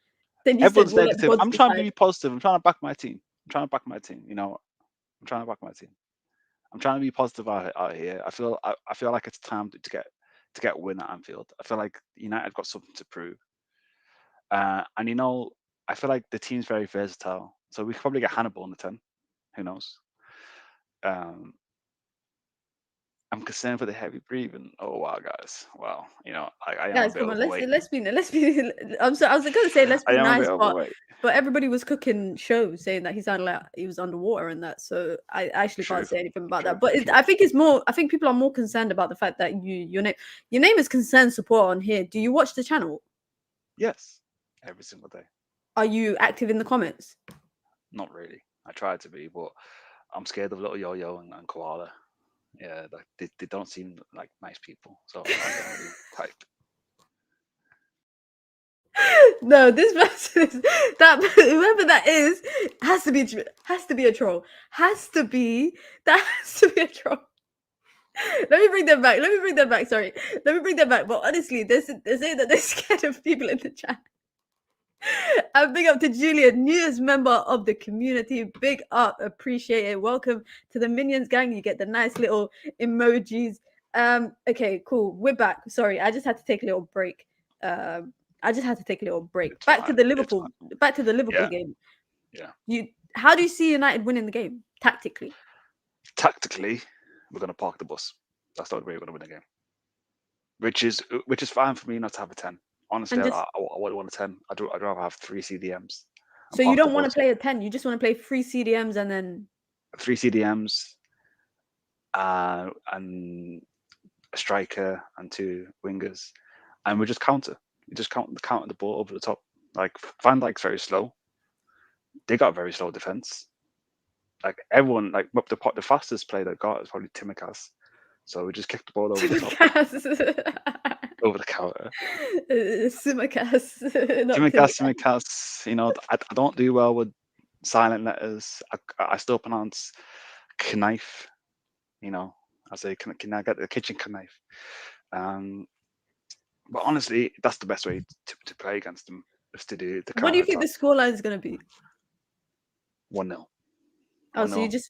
you everyone's said, negative. I'm trying to be positive. I'm trying to back my team. You know, I'm trying to back my team. I'm trying to be positive out here. I feel like it's time to get a win at Anfield. I feel like United have got something to prove. And you know, I feel like the team's very versatile. So we could probably get Hannibal in the 10. Who knows? I'm concerned for the heavy breathing. Oh wow, guys! Wow, you know, I am guys, a bit come on, overweight. let's be. I'm sorry. I was going to say let's be nice, but everybody was cooking shows saying that he sounded like he was underwater and that. So I actually can't say anything about that. But I think it's more. I think people are more concerned about the fact that your name is Concerned Support on here. Do you watch the channel? Yes, every single day. Are you active in the comments? Not really. I try to be, but I'm scared of little Yo-Yo and Koala. Yeah, like they don't seem like nice people, so I don't really type. No, this person that whoever that is has to be a troll. Has to be a troll. Let me bring them back. Sorry, let me bring them back. But honestly, they're saying that they're scared of people in the chat. And big up to Julian, newest member of the community. Big up, appreciate it. Welcome to the Minions gang. You get the nice little emojis. Okay, cool. We're back. Sorry, I just had to take a little break. Back to the Liverpool game. Yeah. How do you see United winning the game tactically? Tactically, we're going to park the bus. That's the way we're going to win the game. Which is fine for me not to have a 10. Honestly, I want a 10. I'd rather have 3 CDMs. So you don't want to play a 10. You just want to play 3 CDMs and then 3 CDMs and a striker and 2 wingers, and we just counter. You just counter the ball over the top. Like Van Dijk's very slow. They got a very slow defense. Like everyone, like the fastest player they got is probably Timikas. So we just kick the ball over the top. Over the counter. Timikas. You know, I don't do well with silent letters. I still pronounce knife. You know, I say, can I get the kitchen knife? But honestly, that's the best way to play against them. Is to do the. What do you think the scoreline is going to be? 1-0. Oh, so do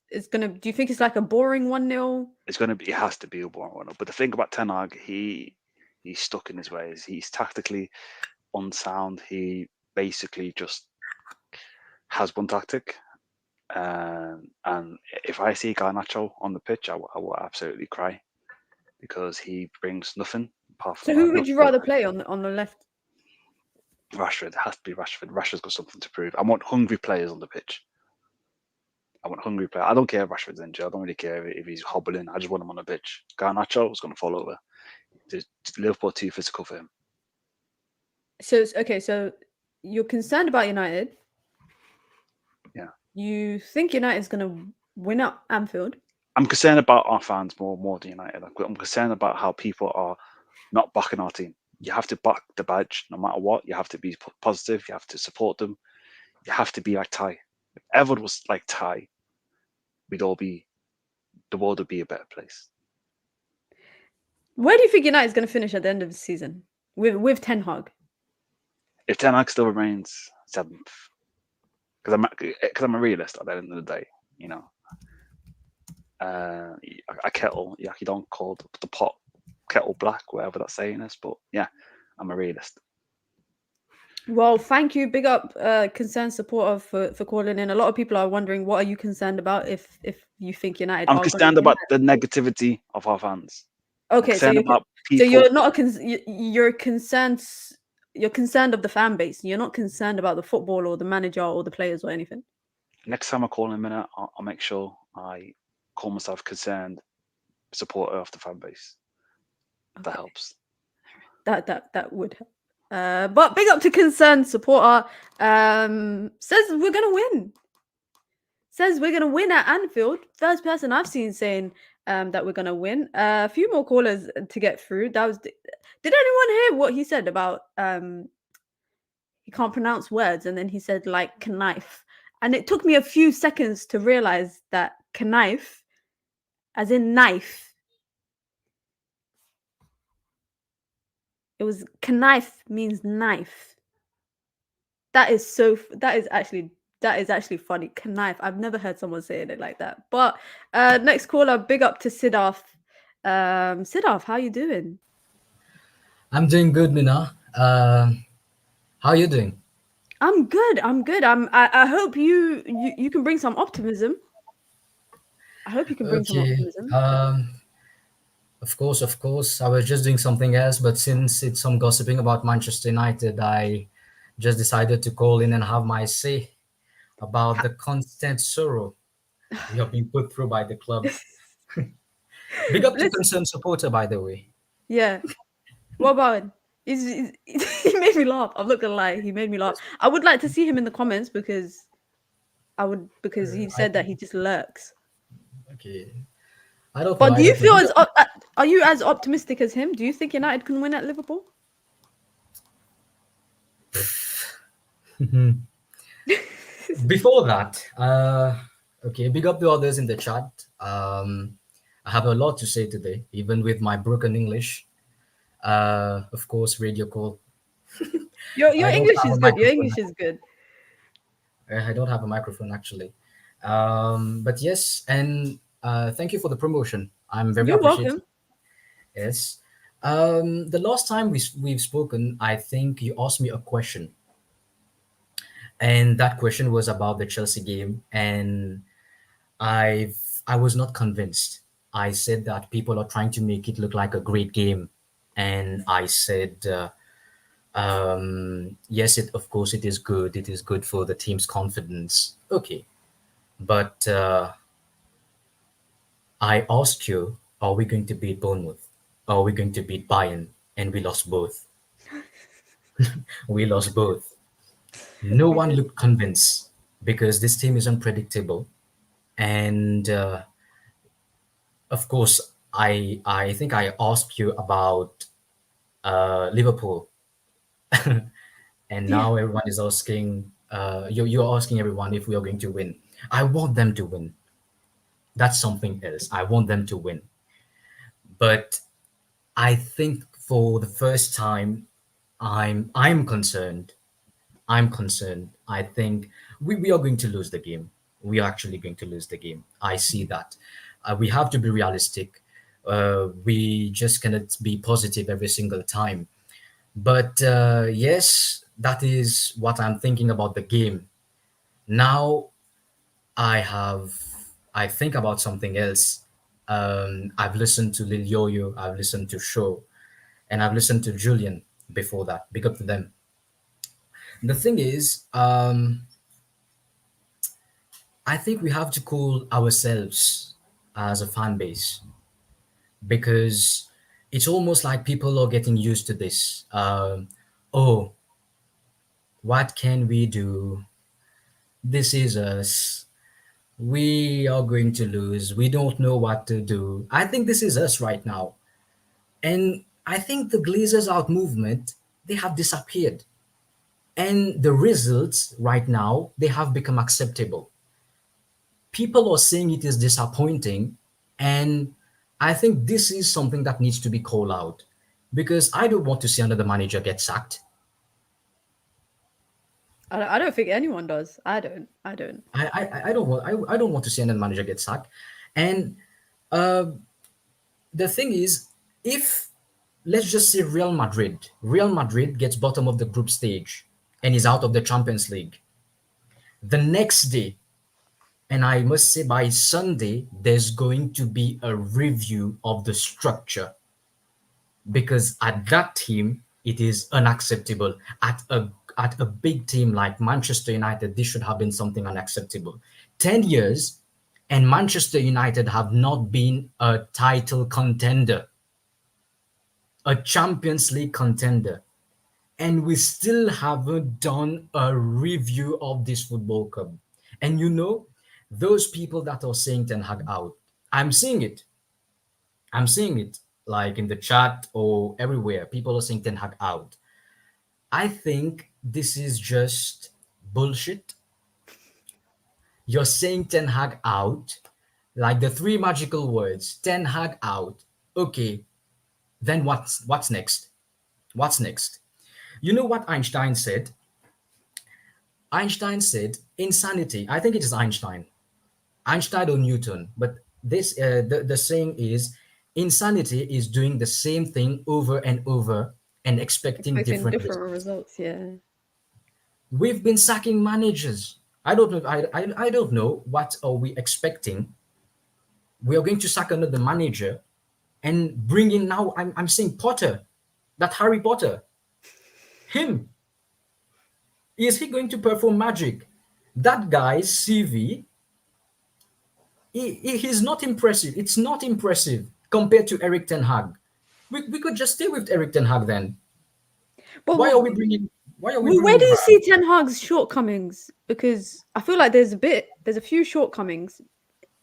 you think it's like a boring 1-0? It has to be a boring 1-0. But the thing about Ten Hag, he's stuck in his ways. He's tactically unsound. He basically just has one tactic. And if I see Garnacho on the pitch, I will absolutely cry because he brings nothing Apart So from who that, would you rather play on the left? Rashford. It has to be Rashford. Rashford's got something to prove. I want hungry players on the pitch. I want hungry players. I don't care if Rashford's injured. I don't really care if he's hobbling. I just want him on the pitch. Garnacho is going to fall over. Liverpool are too physical for him. So okay, so you're concerned about United. Yeah. You think United's gonna win at Anfield? I'm concerned about our fans more than United. I'm concerned about how people are not backing our team. You have to back the badge no matter what. You have to be positive. You have to support them. You have to be like Ty. If everyone was like Ty, the world would be a better place. Where do you think United's gonna finish at the end of the season with Ten Hag? If Ten Hag still remains 7th, because I'm a realist at the end of the day, you know. A kettle, yeah, you don't call the pot kettle black, whatever that saying is, but yeah, I'm a realist. Well, thank you. Big up, concerned supporter for calling in. A lot of people are wondering, what are you concerned about if you think United I'm are concerned gonna about the negativity of our fans. Okay, so people. you're not you're concerned. You're concerned of the fan base. You're not concerned about the football or the manager or the players or anything. Next time I call in a minute, I'll make sure I call myself concerned supporter of the fan base. Okay. That helps. That would help. But big up to concerned supporter. Says we're gonna win. Says we're gonna win at Anfield. First person I've seen saying that we're gonna win. A few more callers to get through. That was. Did anyone hear what he said about he can't pronounce words, and then he said like knife, and it took me a few seconds to realize that knife, as in knife. It was knife means knife. That is actually funny. Knife. I've never heard someone saying it like that. But next caller, big up to Siddharth. Siddharth, how you doing? I'm doing good, Mina. How are you doing? I'm good. I hope you can bring some optimism. I hope you can bring some Okay. optimism. Of course. I was just doing something else, but since it's some gossiping about Manchester United, I just decided to call in and have my say about the constant sorrow we have been put through by the club. Big up to concerned supporter, by the way. Yeah. What about him? He made me laugh. I'm not gonna lie. He made me laugh. I would like to see him in the comments because he said that he just lurks. Okay. I don't know. But do you feel are you as optimistic as him? Do you think United can win at Liverpool? Before that, okay, big up to others in the chat. I have a lot to say today, even with my broken English. Of course, radio call. Your I don't English have is a good. Your microphone. English is good. I don't have a microphone actually. But yes, and thank you for the promotion. I'm very You're appreciative. welcome. Yes. The last time we've spoken, I think you asked me a question, and that question was about the Chelsea game, and I was not convinced. I said that people are trying to make it look like a great game, and I said, yes, of course it is good. It is good for the team's confidence. Okay, but I asked you, are we going to beat Bournemouth? Are we going to beat Bayern? And we lost both. We lost both. No We one did. looked convinced because this team is unpredictable. And of course, I think I asked you about Liverpool, and Yeah. now everyone is asking. You're asking everyone if we are going to win. I want them to win. That's something else. I want them to win. But I think for the first time, I'm concerned. I'm concerned. I think we are going to lose the game. We are actually going to lose the game. I see that. We have to be realistic. We just cannot be positive every single time. But yes, that is what I'm thinking about the game. Now I have, I think about something else. I've listened to Lil Yo-Yo, I've listened to Show, and I've listened to Julian before that. Big up to them. The thing is, I think we have to cool ourselves as a fan base because it's almost like people are getting used to this. Oh, what can we do? This is us. We are going to lose. We don't know what to do. I think this is us right now. And I think the Glazers out movement, they have disappeared. And the results right now, they have become acceptable. People are saying it is disappointing. And I think this is something that needs to be called out because I don't want to see another manager get sacked. I don't think anyone does. I don't. I don't want to see another manager get sacked. And the thing is, if let's just say Real Madrid gets bottom of the group stage and is out of the Champions League, the next day, and I must say by Sunday, there's going to be a review of the structure because at that team, it is unacceptable. At a big team like Manchester United, this should have been something unacceptable. 10 years, and Manchester United have not been a title contender, a Champions League contender, and we still haven't done a review of this football club. And you know, those people that are saying Ten Hag out, I'm seeing it. I'm seeing it like in the chat or everywhere. People are saying Ten Hag out. I think this is just bullshit. You're saying Ten Hag out, like the three magical words, Ten Hag out. Okay, then what's next? What's next? You know what Einstein said? Einstein said insanity. I think it is Einstein or Newton, but this the saying is insanity is doing the same thing over and over and expecting different results. Yeah, we've been sacking managers. I don't know. I don't know what are we expecting. We are going to sack another manager and bring in now. I'm saying Potter, that Harry Potter. Him. Is he going to perform magic? That guy's CV. He's not impressive. It's not impressive compared to Eric Ten Hag. We could just stay with Eric Ten Hag then. But why are we bringing? Where do you see Ten Hag's shortcomings? Because I feel like there's a few shortcomings,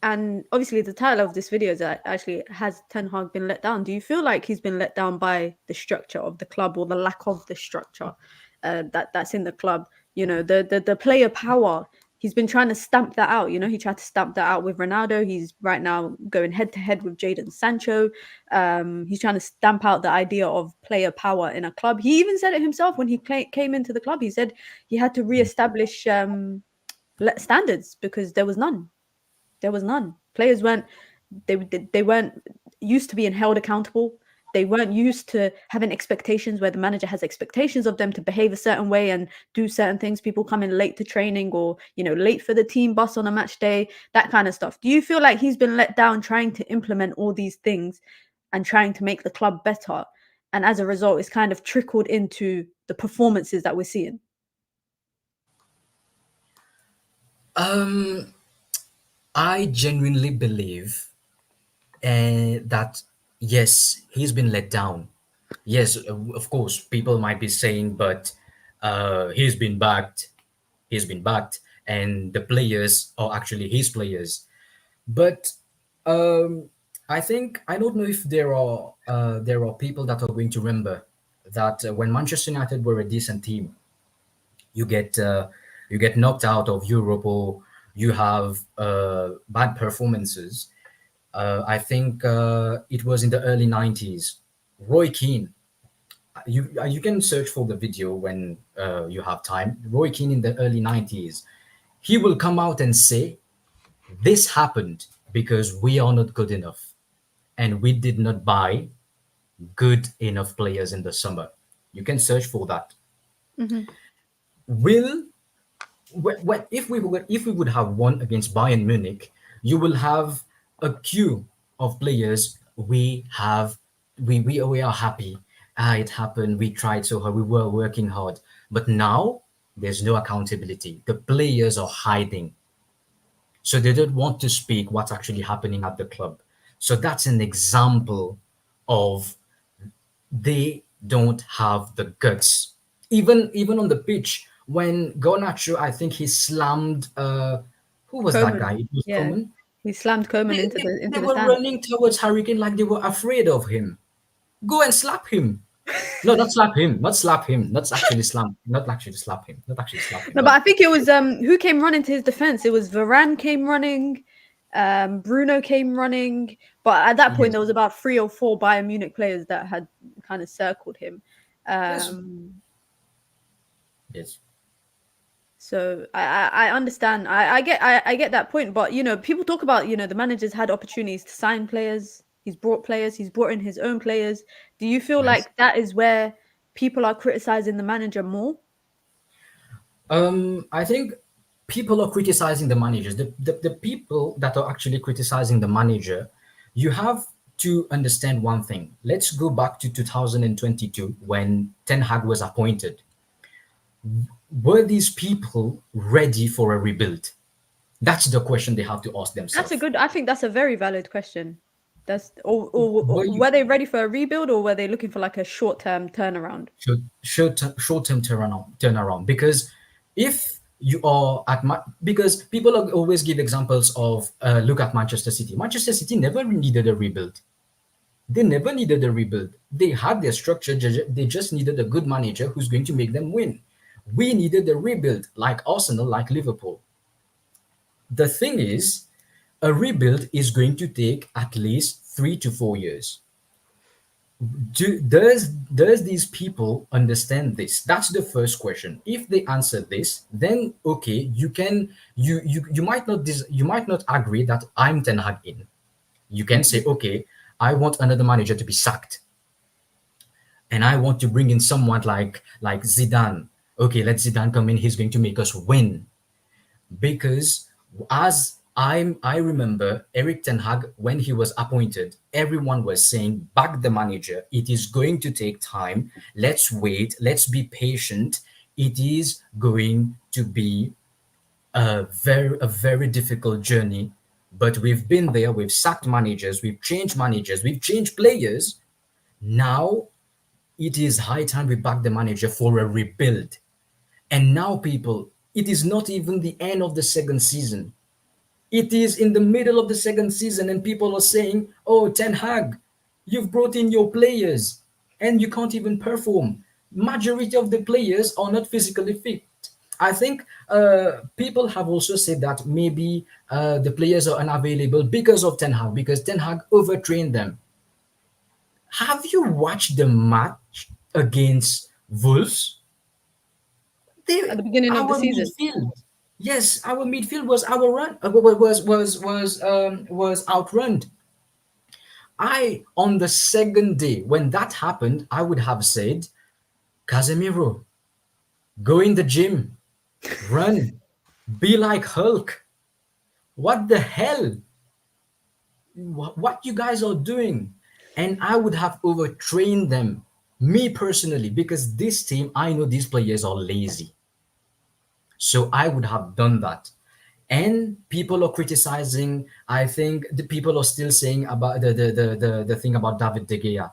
and obviously the title of this video is actually has Ten Hag been let down? Do you feel like he's been let down by the structure of the club or the lack of the structure that's in the club? You know, the player power. He's been trying to stamp that out. You know, he tried to stamp that out with Ronaldo. He's right now going head to head with Jadon Sancho. He's trying to stamp out the idea of player power in a club. He even said it himself when he came into the club. He said he had to reestablish standards because there was none. There was none. Players weren't used to being held accountable. They weren't used to having expectations where the manager has expectations of them to behave a certain way and do certain things. People coming late to training or, you know, late for the team bus on a match day, that kind of stuff. Do you feel like he's been let down trying to implement all these things and trying to make the club better? And as a result, it's kind of trickled into the performances that we're seeing. I genuinely believe that yes, he's been let down. Yes, of course, people might be saying, but he's been backed. He's been backed, and the players are actually his players. But I think I don't know if there are people that are going to remember that when Manchester United were a decent team, you get knocked out of Europe or you have bad performances. I think it was in the early 90s. Roy Keane, you can search for the video when you have time. Roy Keane in the early 90s, he will come out and say, this happened because we are not good enough and we did not buy good enough players in the summer. You can search for that. Mm-hmm. If we would have won against Bayern Munich, you will have a queue of players. We are happy. it happened, we tried so hard, we were working hard. But now there's no accountability. The players are hiding. So they don't want to speak what's actually happening at the club. So that's an example of they don't have the guts. Even on the pitch, when Garnacho, I think he slammed who was that Coman. guy? It was Yeah. Coman. He slammed Coman They, into they, the they stand. were running towards Hurricane like they were afraid of him. Go and slap him. No, not slap him. Not slap him. Not actually slap. Not actually slap him. Not actually slap him. No, but I think it was who came running to his defense. It was Varane came running, Bruno came running. But at that point, Yes. there was about 3 or 4 Bayern Munich players that had kind of circled him. Yes. Yes. So I understand. I get that point. But you know, people talk about, you know, the manager's had opportunities to sign players. He's brought players. He's brought in his own players. Do you feel Yes. like that is where people are criticizing the manager more? I think people are criticizing the managers. The people that are actually criticizing the manager, you have to understand one thing. Let's go back to 2022 when Ten Hag was appointed. Were these people ready for a rebuild? That's the question they have to ask themselves. I think that's a very valid question. That's or Were were they ready for a rebuild, or were they looking for like a short-term turnaround? Short-term turnaround. Because if you are because people always give examples of look at Manchester City. Manchester City never needed a rebuild. They never needed a rebuild. They had their structure. They just needed a good manager who's going to make them win. We needed a rebuild, like Arsenal, like Liverpool. The thing is, a rebuild is going to take at least 3 to 4 years. Does these people understand this? That's the first question. If they answer this, then okay, you might not agree that I'm Ten Hag in. You can say, okay, I want another manager to be sacked, and I want to bring in someone like Zidane. Okay, let Zidane come in. He's going to make us win. Because as I remember Eric Ten Hag, when he was appointed, everyone was saying, back the manager. It is going to take time. Let's wait. Let's be patient. It is going to be a very difficult journey. But we've been there. We've sacked managers. We've changed managers. We've changed players. Now it is high time we back the manager for a rebuild. And now, people, it is not even the end of the second season. It is in the middle of the second season, and people are saying, oh, Ten Hag, you've brought in your players and you can't even perform. Majority of the players are not physically fit. I think people have also said that maybe the players are unavailable because of Ten Hag, because Ten Hag overtrained them. Have you watched the match against Wolves? At the beginning of the season. Midfield, yes, our midfield was was outrun. On the second day when that happened, I would have said, Casemiro, go in the gym, run, be like Hulk. What the hell? What you guys are doing? And I would have overtrained them, me personally, because this team, I know these players are lazy. So I would have done that. And people are criticizing. I think the people are still saying about the thing about David De Gea.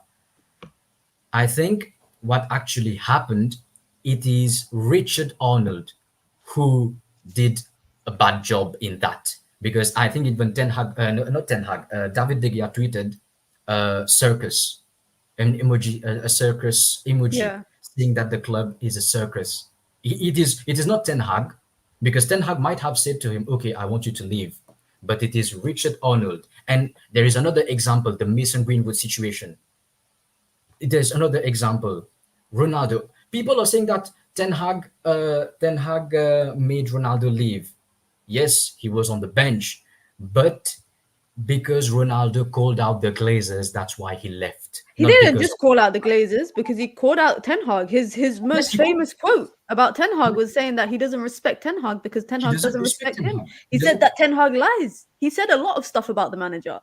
I think what actually happened, it is Richard Arnold who did a bad job in that. Because I think even Ten Hag, not Ten Hag, David De Gea tweeted circus, an emoji, a circus emoji, saying that the club is a circus. It is not Ten Hag, because Ten Hag might have said to him, okay, I want you to leave. But it is Richard Arnold. And there is another example, the Mason Greenwood situation. There's another example, Ronaldo. People are saying that Ten Hag made Ronaldo leave. Yes, he was on the bench, but because Ronaldo called out the Glazers, that's why he left. He didn't just call out the Glazers, because he called out Ten Hag. His most famous quote about Ten Hag was saying that he doesn't respect Ten Hag because Ten Hag doesn't respect him. He said that Ten Hag lies. He said a lot of stuff about the manager.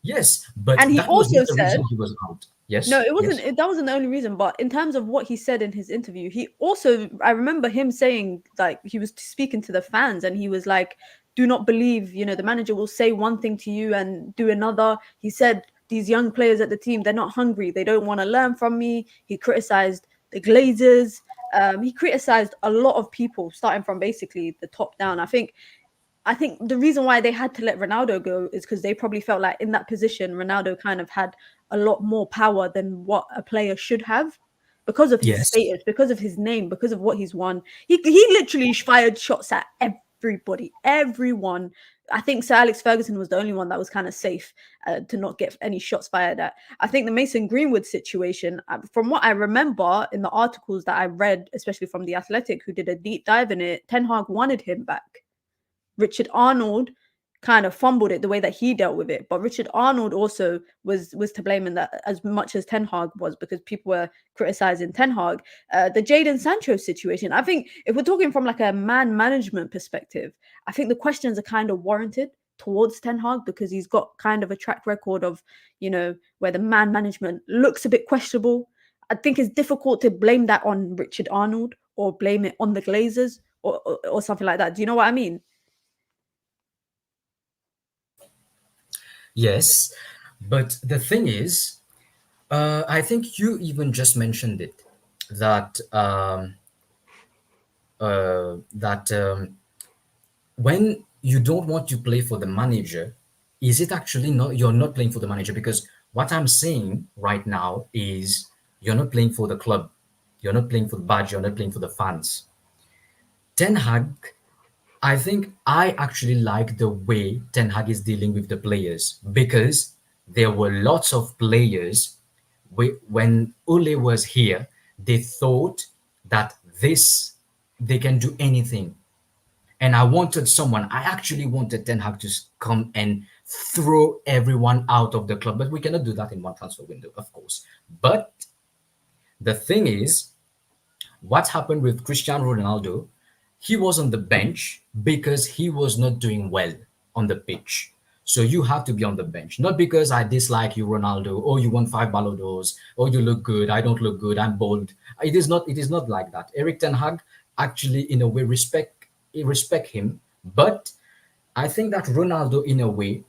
Yes, but and he also said he was out. Yes. No, it wasn't. Yes. That wasn't the only reason. But in terms of what he said in his interview, he also, I remember him saying, like, he was speaking to the fans, and he was like, "Do not believe, the manager will say one thing to you and do another." He said these young players at the team, they're not hungry. They don't want to learn from me. He criticized the Glazers. He criticized a lot of people, starting from basically the top down. I think the reason why they had to let Ronaldo go is because they probably felt like in that position, Ronaldo kind of had a lot more power than what a player should have because of his Yes. status, because of his name, because of what he's won. He literally fired shots at everybody, everyone. I think Sir Alex Ferguson was the only one that was kind of safe to not get any shots fired at. I think the Mason Greenwood situation, from what I remember in the articles that I read, especially from The Athletic, who did a deep dive in it, Ten Hag wanted him back. Richard Arnold kind of fumbled it the way that he dealt with it, but Richard Arnold also was to blame in that as much as Ten Hag was, because people were criticizing Ten Hag. The Jadon Sancho situation, I think if we're talking from like a man management perspective, I think the questions are kind of warranted towards Ten Hag, because he's got kind of a track record of, where the man management looks a bit questionable. I think it's difficult to blame that on Richard Arnold or blame it on the Glazers or something like that. Do you know what I mean? Yes, but the thing is, I think you even just mentioned it, that that when you don't want to play for the manager, is it actually not, you're not playing for the manager? Because what I'm saying right now is you're not playing for the club, you're not playing for the badge, you're not playing for the fans. Ten Hag, I think I actually like the way Ten Hag is dealing with the players, because there were lots of players when Ole was here, they thought that they can do anything. And I actually wanted Ten Hag to come and throw everyone out of the club, but we cannot do that in one transfer window, of course. But the thing is, what happened with Cristiano Ronaldo, he was on the bench because he was not doing well on the pitch. So you have to be on the bench, not because I dislike you, Ronaldo, or you won 5 Ballon d'Ors, or you look good, I don't look good, I'm bold. It is not. It is not like that. Eric Ten Hag actually, in a way, respect him, but I think that Ronaldo, in a way,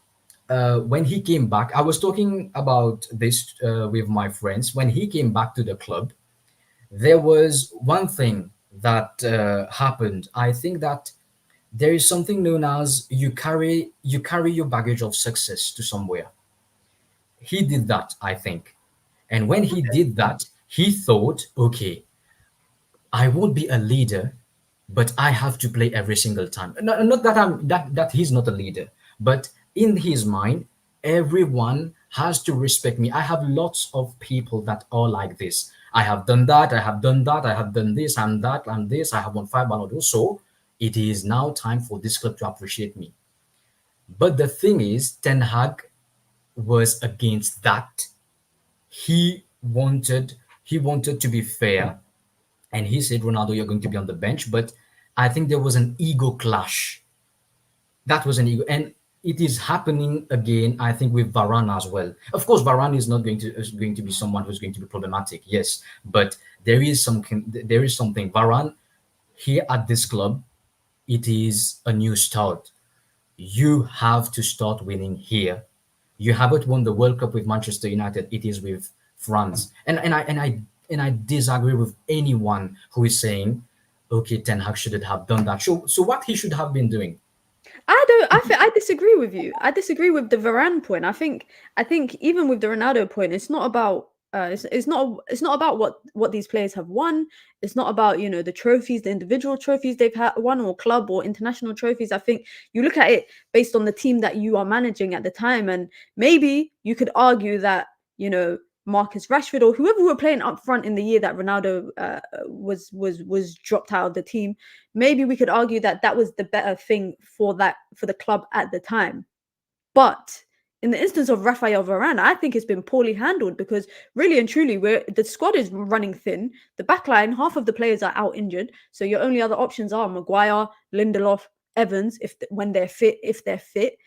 when he came back, I was talking about this with my friends. When he came back to the club, there was one thing that happened. I think that there is something known as you carry your baggage of success to somewhere. He did that, I think. And when he did that, he thought, okay, I won't be a leader, but I have to play every single time. Not that that he's not a leader, but in his mind, everyone has to respect me. I have lots of people that are like this. I have done that. I have done that. I have done this. I'm that. I'm this. I have won 5 Ballon d'Ors. So it is now time for this club to appreciate me. But the thing is, Ten Hag was against that. He wanted to be fair, and he said, Ronaldo, you're going to be on the bench. But I think there was an ego clash. That was an ego. And it is happening again, I think, with Varane as well. Of course, Varane is going to be someone who's going to be problematic, yes. But there is something. Varane, here at this club, it is a new start. You have to start winning here. You haven't won the World Cup with Manchester United. It is with France. And I disagree with anyone who is saying, okay, Ten Hag shouldn't have done that. So what he should have been doing? I disagree with you. I disagree with the Varane point. I think even with the Ronaldo point, it's not about it's not about what these players have won. It's not about the trophies, the individual trophies they've won, or club or international trophies. I think you look at it based on the team that you are managing at the time, and maybe you could argue that Marcus Rashford or whoever were playing up front in the year that Ronaldo was dropped out of the team. Maybe we could argue that that was the better thing for the club at the time. But in the instance of Rafael Varane, I think it's been poorly handled, because really and truly, the squad is running thin. The back line, half of the players are out injured. So your only other options are Maguire, Lindelof, Evans, when they're fit, if they're fit.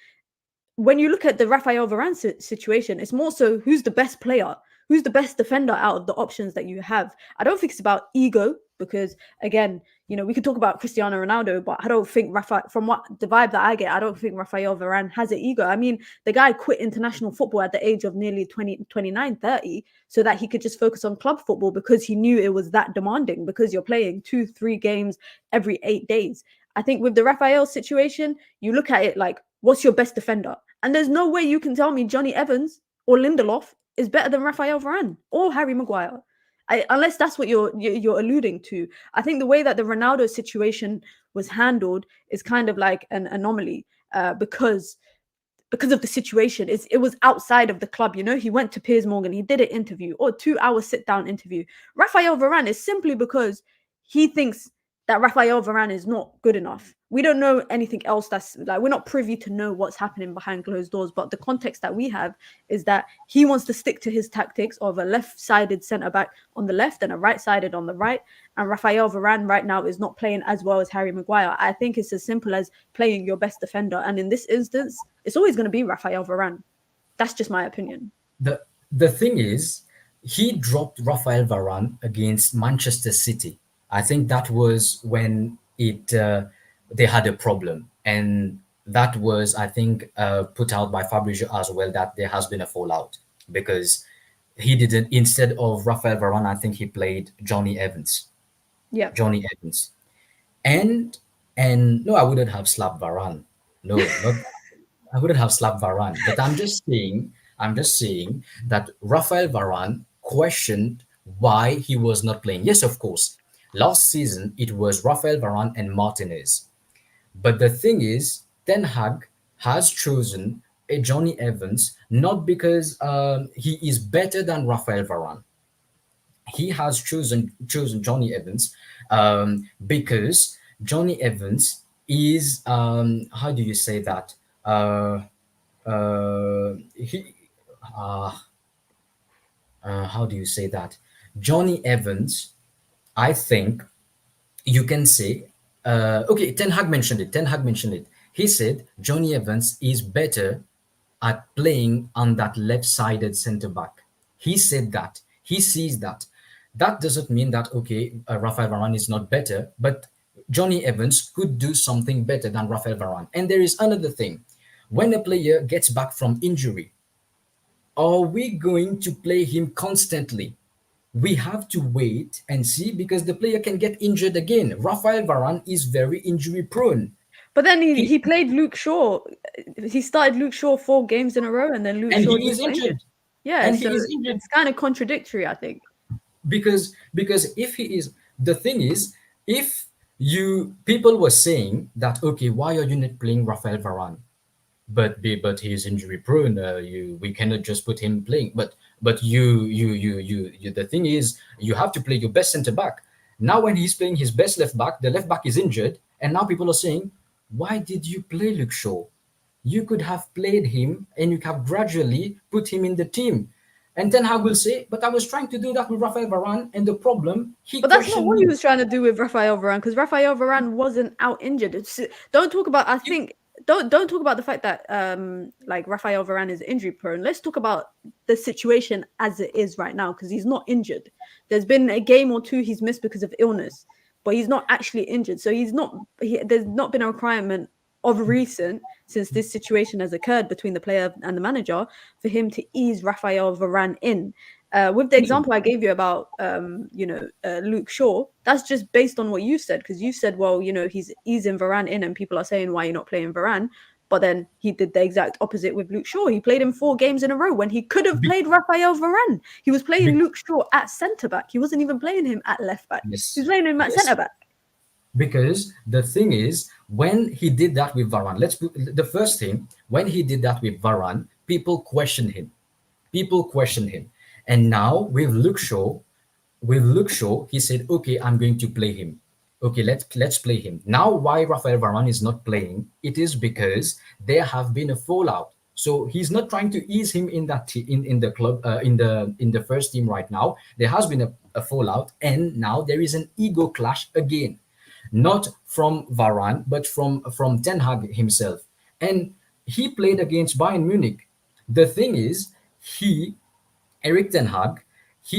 When you look at the Rafael Varane situation, it's more so who's the best player. who's the best defender out of the options that you have. I don't think it's about ego, because again, you know, we could talk about Cristiano Ronaldo, but I don't think from what the vibe that I get, I don't think Rafael Varane has an ego. I mean, the guy quit international football at the age of nearly 20, 29, 30, so that he could just focus on club football, because he knew it was that demanding, because you're playing 2-3 games every 8 days. I think with the Rafael situation, you look at it like, what's your best defender? And there's no way you can tell me Johnny Evans or Lindelof is better than Rafael Varane or Harry Maguire. Unless that's what you're alluding to. I think the way that the Ronaldo situation was handled is kind of like an anomaly, because of the situation. It was outside of the club. You know, he went to Piers Morgan, he did an interview, or 2 hour sit down interview. Rafael Varane is simply because he thinks that Rafael Varane is not good enough. We don't know anything else. That's like, we're not privy to know what's happening behind closed doors, but the context that we have is that he wants to stick to his tactics of a left-sided centre-back on the left and a right-sided on the right, and Rafael Varane right now is not playing as well as Harry Maguire. I think it's as simple as playing your best defender, and in this instance, it's always going to be Rafael Varane. That's just my opinion. The thing is, he dropped Rafael Varane against Manchester City. I think that was when they had a problem, and that was, I think, put out by Fabrizio as well, that there has been a fallout, because he didn't, instead of Rafael Varane, I think he played Johnny Evans. Yeah, Johnny Evans, and no, I wouldn't have slapped Varane. No, not I wouldn't have slapped Varane. But I'm just saying that Rafael Varane questioned why he was not playing. Yes, of course. Last season, it was Rafael Varane and Martinez. But the thing is, Ten Hag has chosen a Johnny Evans, not because he is better than Rafael Varane. He has chosen Johnny Evans because Johnny Evans is, how do you say that? He How do you say that? Johnny Evans, I think you can say, okay, Ten Hag mentioned it. Ten Hag mentioned it. He said Johnny Evans is better at playing on that left-sided centre back. He said that. He sees that. That doesn't mean that, okay, Rafael Varane is not better, but Johnny Evans could do something better than Rafael Varane. And there is another thing. When a player gets back from injury, are we going to play him constantly? We have to wait and see, because the player can get injured again. Rafael Varane is very injury prone. But then he played Luke Shaw. He started Luke Shaw 4 games in a row, and then Luke Shaw he is injured. Yeah, and so he is injured. It's kind of contradictory, I think. Because if he is, the thing is, if people were saying that, okay, why are you not playing Rafael Varane? But he is injury prone. We cannot just put him playing. But the thing is, you have to play your best centre back. Now when he's playing his best left back, the left back is injured, and now people are saying, why did you play Luke Shaw? You could have played him, and you have gradually put him in the team. And Ten Hag will say, but I was trying to do that with Rafael Varane, and the problem, But that's not what he was trying to do with Rafael Varane, because Rafael Varane wasn't out injured. Don't talk about, I think, don't talk about the fact that like Rafael Varane is injury prone. Let's talk about the situation as it is right now, because he's not injured. There's been a game or two he's missed because of illness, but he's not actually injured. So there's not been a requirement of recent, since this situation has occurred between the player and the manager, for him to ease Rafael Varane in. With the example I gave you about, Luke Shaw, that's just based on what you said, because you said, well, he's easing Varane in, and people are saying, why you're not playing Varane? But then he did the exact opposite with Luke Shaw. He played him 4 games in a row when he could have played Rafael Varane. He was playing Luke Shaw at centre-back. He wasn't even playing him at left-back. Yes. He was playing him at centre-back. Because the thing is, when he did that with Varane, the first thing, when he did that with Varane, people questioned him. And now with Luke Shaw, he said, okay, I'm going to play him. Okay, let's play him. Now, why Rafael Varane is not playing, it is because there have been a fallout. So he's not trying to ease him in that in the club, in the first team right now. There has been a fallout, and now there is an ego clash again. Not from Varane, but from Ten Hag himself. And he played against Bayern Munich. The thing is, he Eric Ten Hag,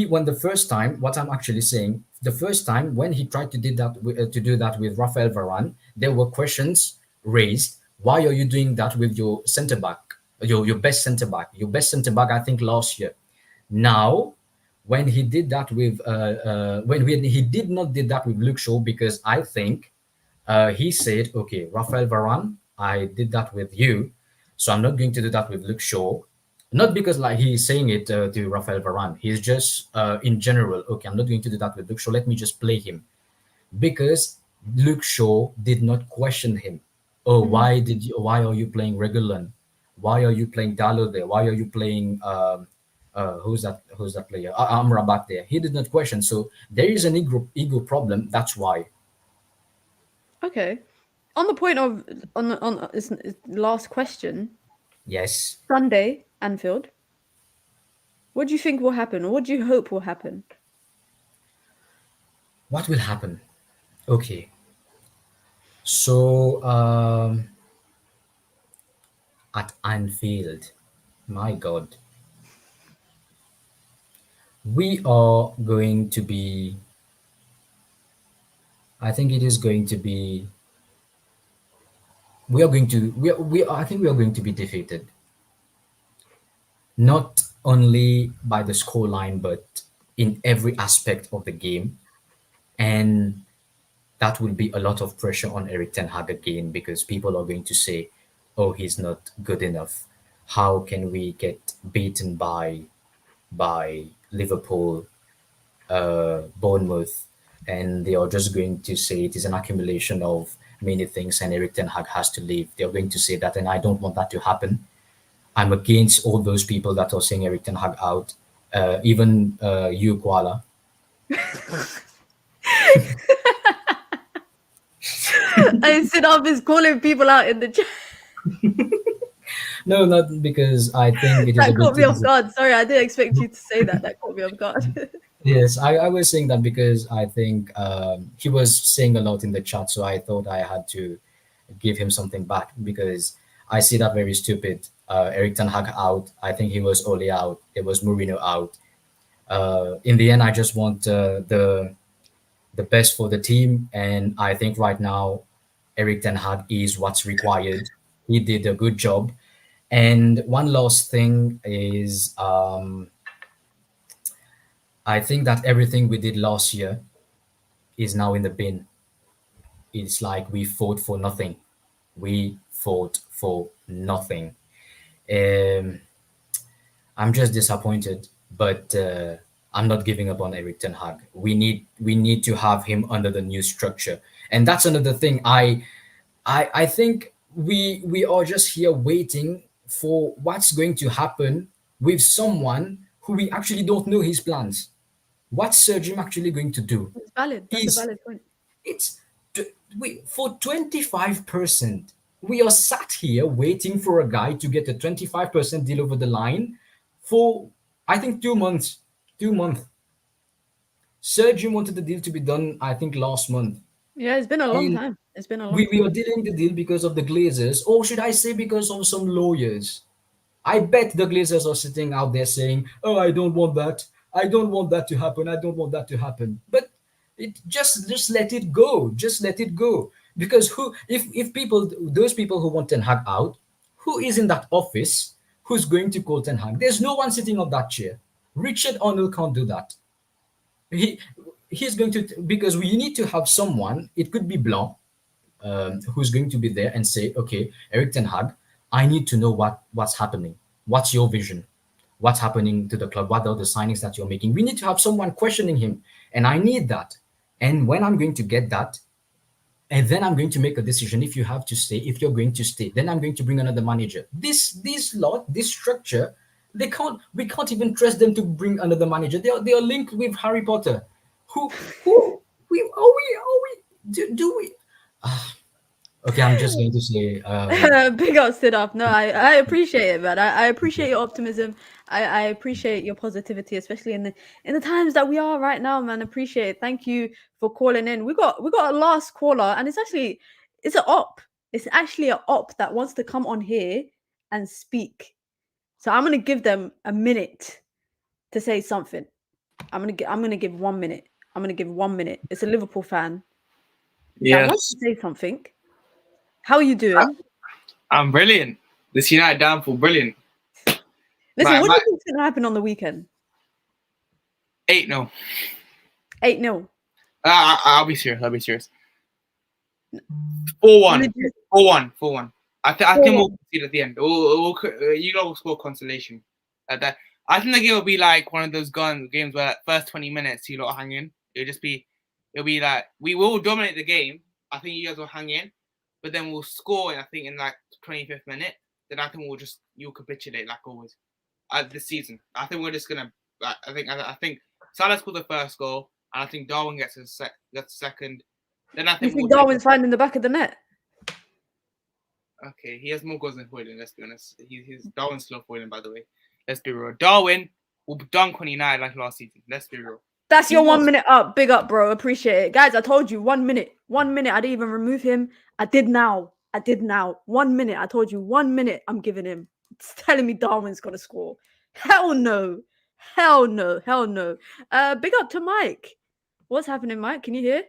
when the first time, what I'm actually saying, the first time when he tried to do that with Rafael Varane, there were questions raised. Why are you doing that with your centre back, your best centre back, I think last year. Now, when he did that with he did not did that with Luke Shaw, because I think he said, okay, Rafael Varane, I did that with you, so I'm not going to do that with Luke Shaw. Not because like he's saying it to Rafael Varane. He's just in general, okay, I'm not going to do that with Luke Shaw. Let me just play him. Because Luke Shaw did not question him. Oh, why are you playing Regulon? Why are you playing Dalo there? Why are you playing who's that player? Amrabat there. He did not question. So there is an ego problem. That's why. Okay. On the point of on this last question, Yes. Sunday, Anfield. What do you think will happen? Or what do you hope will happen? What will happen? Okay. So at Anfield, my God, we are going to be. I think it is going to be. We are going to. I think we are going to be defeated. Not only by the scoreline, but in every aspect of the game, and that will be a lot of pressure on Eric Ten Hag again, because people are going to say, "Oh, he's not good enough. How can we get beaten by Liverpool, Bournemouth?" And they are just going to say it is an accumulation of many things, and Eric Ten Hag has to leave. They are going to say that, and I don't want that to happen. I'm against all those people that are saying Eric Ten Hag out. Even you, Koala. I sit up is calling people out in the chat. No, not because I think it is a That bit caught me off easy. guard. Sorry, I didn't expect you to say that. That caught me off guard. Yes, I was saying that because I think he was saying a lot in the chat, so I thought I had to give him something back, because I see that very stupid. Eric Ten Hag out. I think he was Ole out. It was Mourinho out. In the end, I just want the best for the team, and I think right now, Eric Ten Hag is what's required. He did a good job. And one last thing is, I think that everything we did last year is now in the bin. It's like we fought for nothing. We fought for nothing. Um, I'm just disappointed, but I'm not giving up on Eric Ten Hag. We need to have him under the new structure, and that's another thing. I think we are just here waiting for what's going to happen with someone who we actually don't know his plans. What's Sir Jim actually going to do? It's valid. That's a He's valid point. it's we for 25%. We are sat here waiting for a guy to get a 25% deal over the line for I think 2 months. 2 months. Sir Jim wanted the deal to be done, I think, last month. Yeah, it's been a long And time. It's been a long we time. are dealing the deal because of the Glazers, or should I say because of some lawyers. I bet the Glazers are sitting out there saying, "Oh, I don't want that. I don't want that to happen. I don't want that to happen." But just let it go. Just let it go. Because if people, those people who want Ten Hag out, who is in that office, who's going to call Ten Hag? There's no one sitting on that chair. Richard Arnold can't do that. He he's going to, because we need to have someone. It could be Blanc, who's going to be there and say, "Okay, Eric Ten Hag, I need to know what's happening. What's your vision? What's happening to the club? What are the signings that you're making?" We need to have someone questioning him, and I need that. And when I'm going to get that, and then I'm going to make a decision. If you have to stay, if you're going to stay, then I'm going to bring another manager. This structure, they can't. We can't even trust them to bring another manager. They are linked with Harry Potter. Who do we? Okay, I'm just going to say, Big up, sit up. No, I appreciate it, man. I appreciate your optimism. I appreciate your positivity, especially in the times that we are right now, man. Appreciate it. Thank you for calling in. We got a last caller, and it's an op. It's actually an op that wants to come on here and speak. So I'm gonna give them a minute to say something. I'm gonna give 1 minute. I'm gonna give 1 minute. It's a Liverpool fan that wants to say something. How are you doing? I'm brilliant. This United downfall, brilliant. Listen, what do you think's gonna happen on the weekend? 8-0. 8-0. I'll be serious. 4-1. 4-1. I think we'll concede at the end. You lot will score consolation at that. I think the game will be like one of those games where like, first 20 minutes you lot hang in. It'll be like we will dominate the game. I think you guys will hang in, but then we'll score. I think in like 25th minute. Then I think you'll capitulate like always. This season, I think we're just gonna. I think Salah scored the first goal, and I think Darwin gets the second. Then I think you think Darwin's finding the back of the net. Okay, he has more goals than Hoyland. Let's be honest. He's Darwin's slow Hoyland, by the way. Let's be real. Darwin will dunk 29 like last season. Let's be real. That's your 1 minute up. Big up, bro. Appreciate it, guys. I told you 1 minute. 1 minute. I didn't even remove him. I did now. 1 minute. I told you 1 minute. I'm giving him. It's telling me Darwin's gonna score. Hell no. Big up to Mike. What's happening, Mike? Can you hear?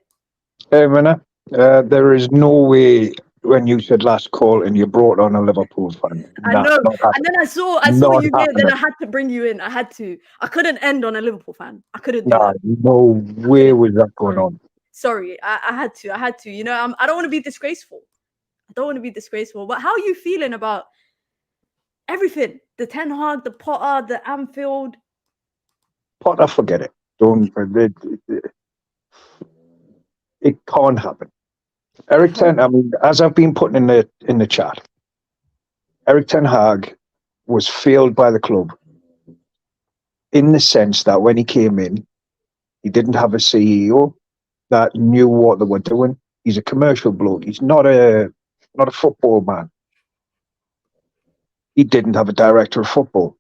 Hey, Mina. There is no way when you said last call and you brought on a Liverpool fan. I know. And then I saw you here, then I had to bring you in. I had to. I couldn't end on a Liverpool fan. I couldn't do that. No way was that going on. Sorry, I had to. You know, I don't want to be disgraceful. But how are you feeling about everything? The Ten Hag, the Potter, the Anfield. Potter, forget it. It can't happen. Eric Ten, I mean, as I've been putting in the chat, Eric Ten Hag was failed by the club in the sense that when he came in, he didn't have a CEO that knew what they were doing. He's a commercial bloke. He's not a football man. He didn't have a director of football.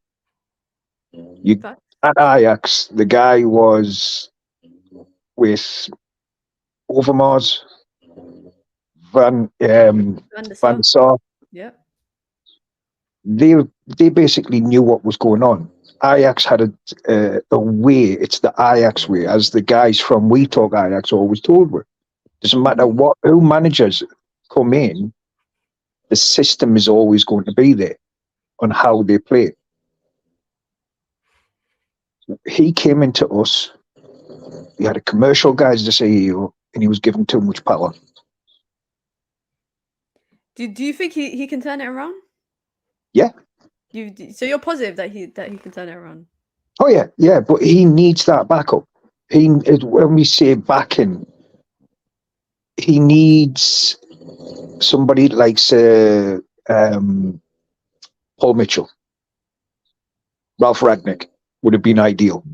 At Ajax, the guy was with Overmars, Van der Sar. Yeah. They basically knew what was going on. Ajax had a way. It's the Ajax way, as the guys from We Talk Ajax always told me. Doesn't matter who managers come in, the system is always going to be there on how they play. He came into us. He had a commercial guy as the CEO, and he was given too much power. Do you think he can turn it around? Yeah. So you're positive that he can turn it around? Oh yeah, but he needs that backup. When we say backing, he needs somebody like Paul Mitchell, Ralph Ragnick would have been ideal.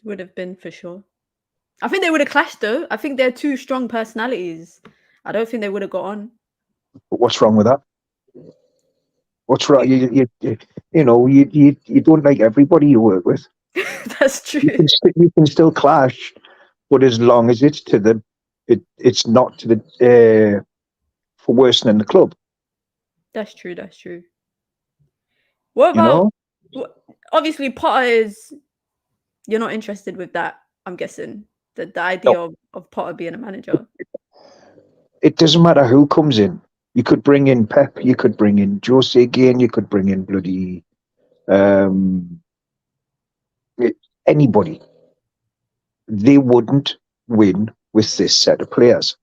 Would have been for sure. I think they would have clashed though. I think they're two strong personalities. I don't think they would have got on. But what's wrong with that? What's wrong? You don't like everybody you work with. That's true. You can still clash, but as long as it's it's not to the for worsening the club. That's true. What about? Obviously, Potter is. You're not interested with that. I'm guessing the idea of Potter being a manager. It doesn't matter who comes in. You could bring in Pep. You could bring in Jose again. You could bring in bloody anybody. They wouldn't win with this set of players.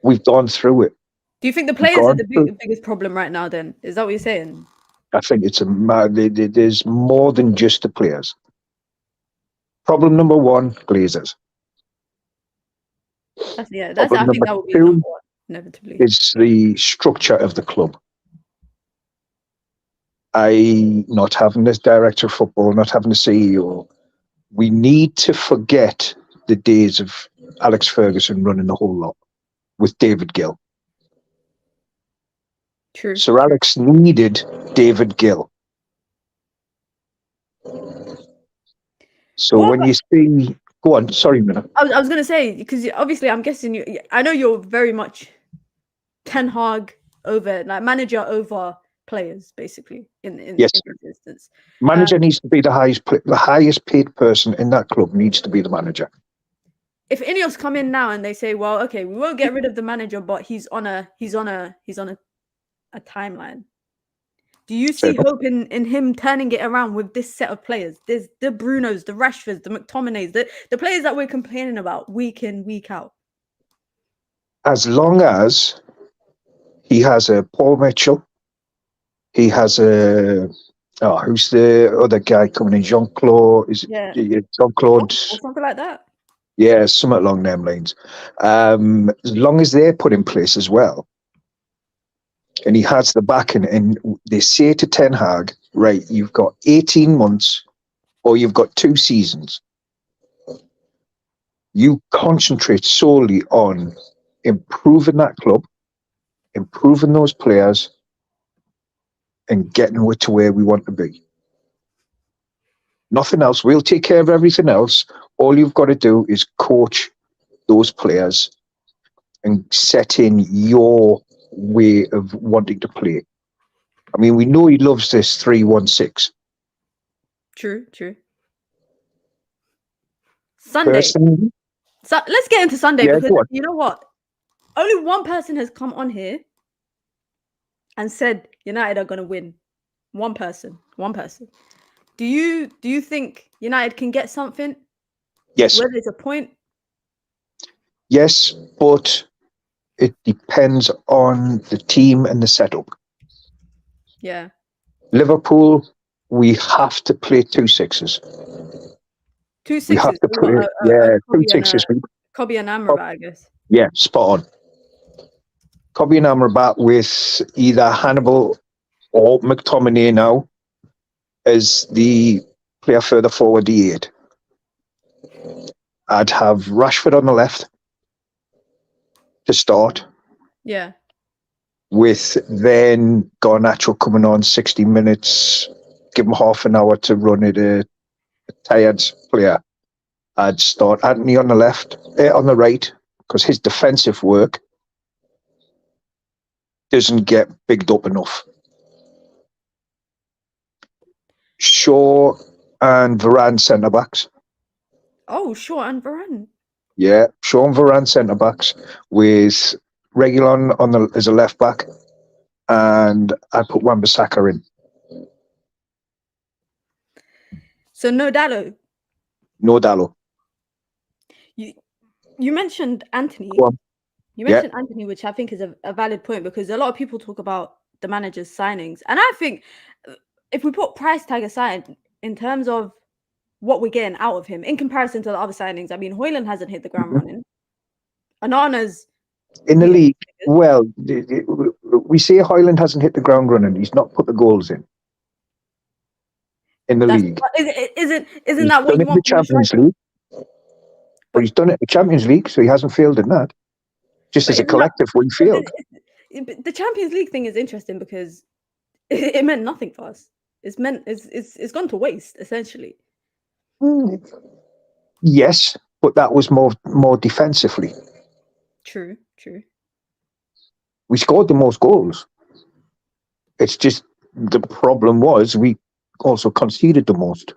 We've gone through it. Do you think the players are the biggest problem right now? Then is that what you're saying? I think there's more than just the players. Problem number one: Glazers. I think that would be number one, inevitably. It's the structure of the club. Not having this director of football, not having a CEO. We need to forget the days of Alex Ferguson running the whole lot with David Gill. True. Sir Alex needed David Gill. So when you see, go on. Sorry, Mina. I was going to say, because obviously I'm guessing I know you're very much Ten Hag over, like manager over players, basically, in Yes. this instance. Manager needs to be the highest paid person in that club needs to be the manager. If INEOS come in now and they say, well, okay, we won't get rid of the manager, but he's on a timeline. Do you see hope in him turning it around with this set of players? There's the Brunos, the Rashfords, the McTominays, the players that we're complaining about week in, week out. As long as he has a Paul Mitchell, he has a who's the other guy coming in? Jean-Claude, is Yeah. it Jean-Claude? Or something like that. Yeah, something along them lines. As long as they're put in place as well, and he has the backing, and they say to Ten Hag, right, you've got 18 months or you've got 2 seasons. You concentrate solely on improving that club, improving those players, and getting it to where we want to be. Nothing else. We'll take care of everything else. All you've got to do is coach those players and set in your way of wanting to play. I mean, we know he loves this 3-1-6. True. Sunday. Personally, So let's get into Sunday, Yeah, because go on. you know what? Only one person has come on here and said United are going to win. One person. Do you think United can get something? yes, Whether it's a point? yes, but it depends on the team and the setup. Yeah. Liverpool, we have to play 2 6s. 2 We 6s. have to We've got play, a 2 Kobe and 6s. Kobe and Amrabat, I guess. Yeah, spot on. Kobe and Amrabat with either Hannibal or McTominay now as the player further forward, the 8. I'd have Rashford on the left to start, Yeah. with then Garnacho coming on 60 minutes, give him half an hour to run it, a tired player. I'd start Anthony on the on the right, because his defensive work doesn't get bigged up enough. Shaw and Varane centre backs. Oh, sure, and Varane. Yeah, Shaw and Varane centre backs with Reguilon as a left back, and I put Wan-Bissaka in. So no Dallo. No Dallo. You mentioned Anthony. Go on. You mentioned Anthony, which I think is a valid point, because a lot of people talk about the manager's signings. And I think if we put price tag aside, in terms of what we're getting out of him, in comparison to the other signings, I mean, Højlund hasn't hit the ground running. Anana's In the league, well, we say Højlund hasn't hit the ground running. He's not put the goals in the league. Isn't that what you want in the Champions League? But he's done it in the Champions League, so he hasn't failed in that. Just as a collective, we failed. The Champions League thing is interesting because it meant nothing for us. It's gone to waste, essentially. Yes, but that was more defensively. True. We scored the most goals. It's just the problem was we also conceded the most.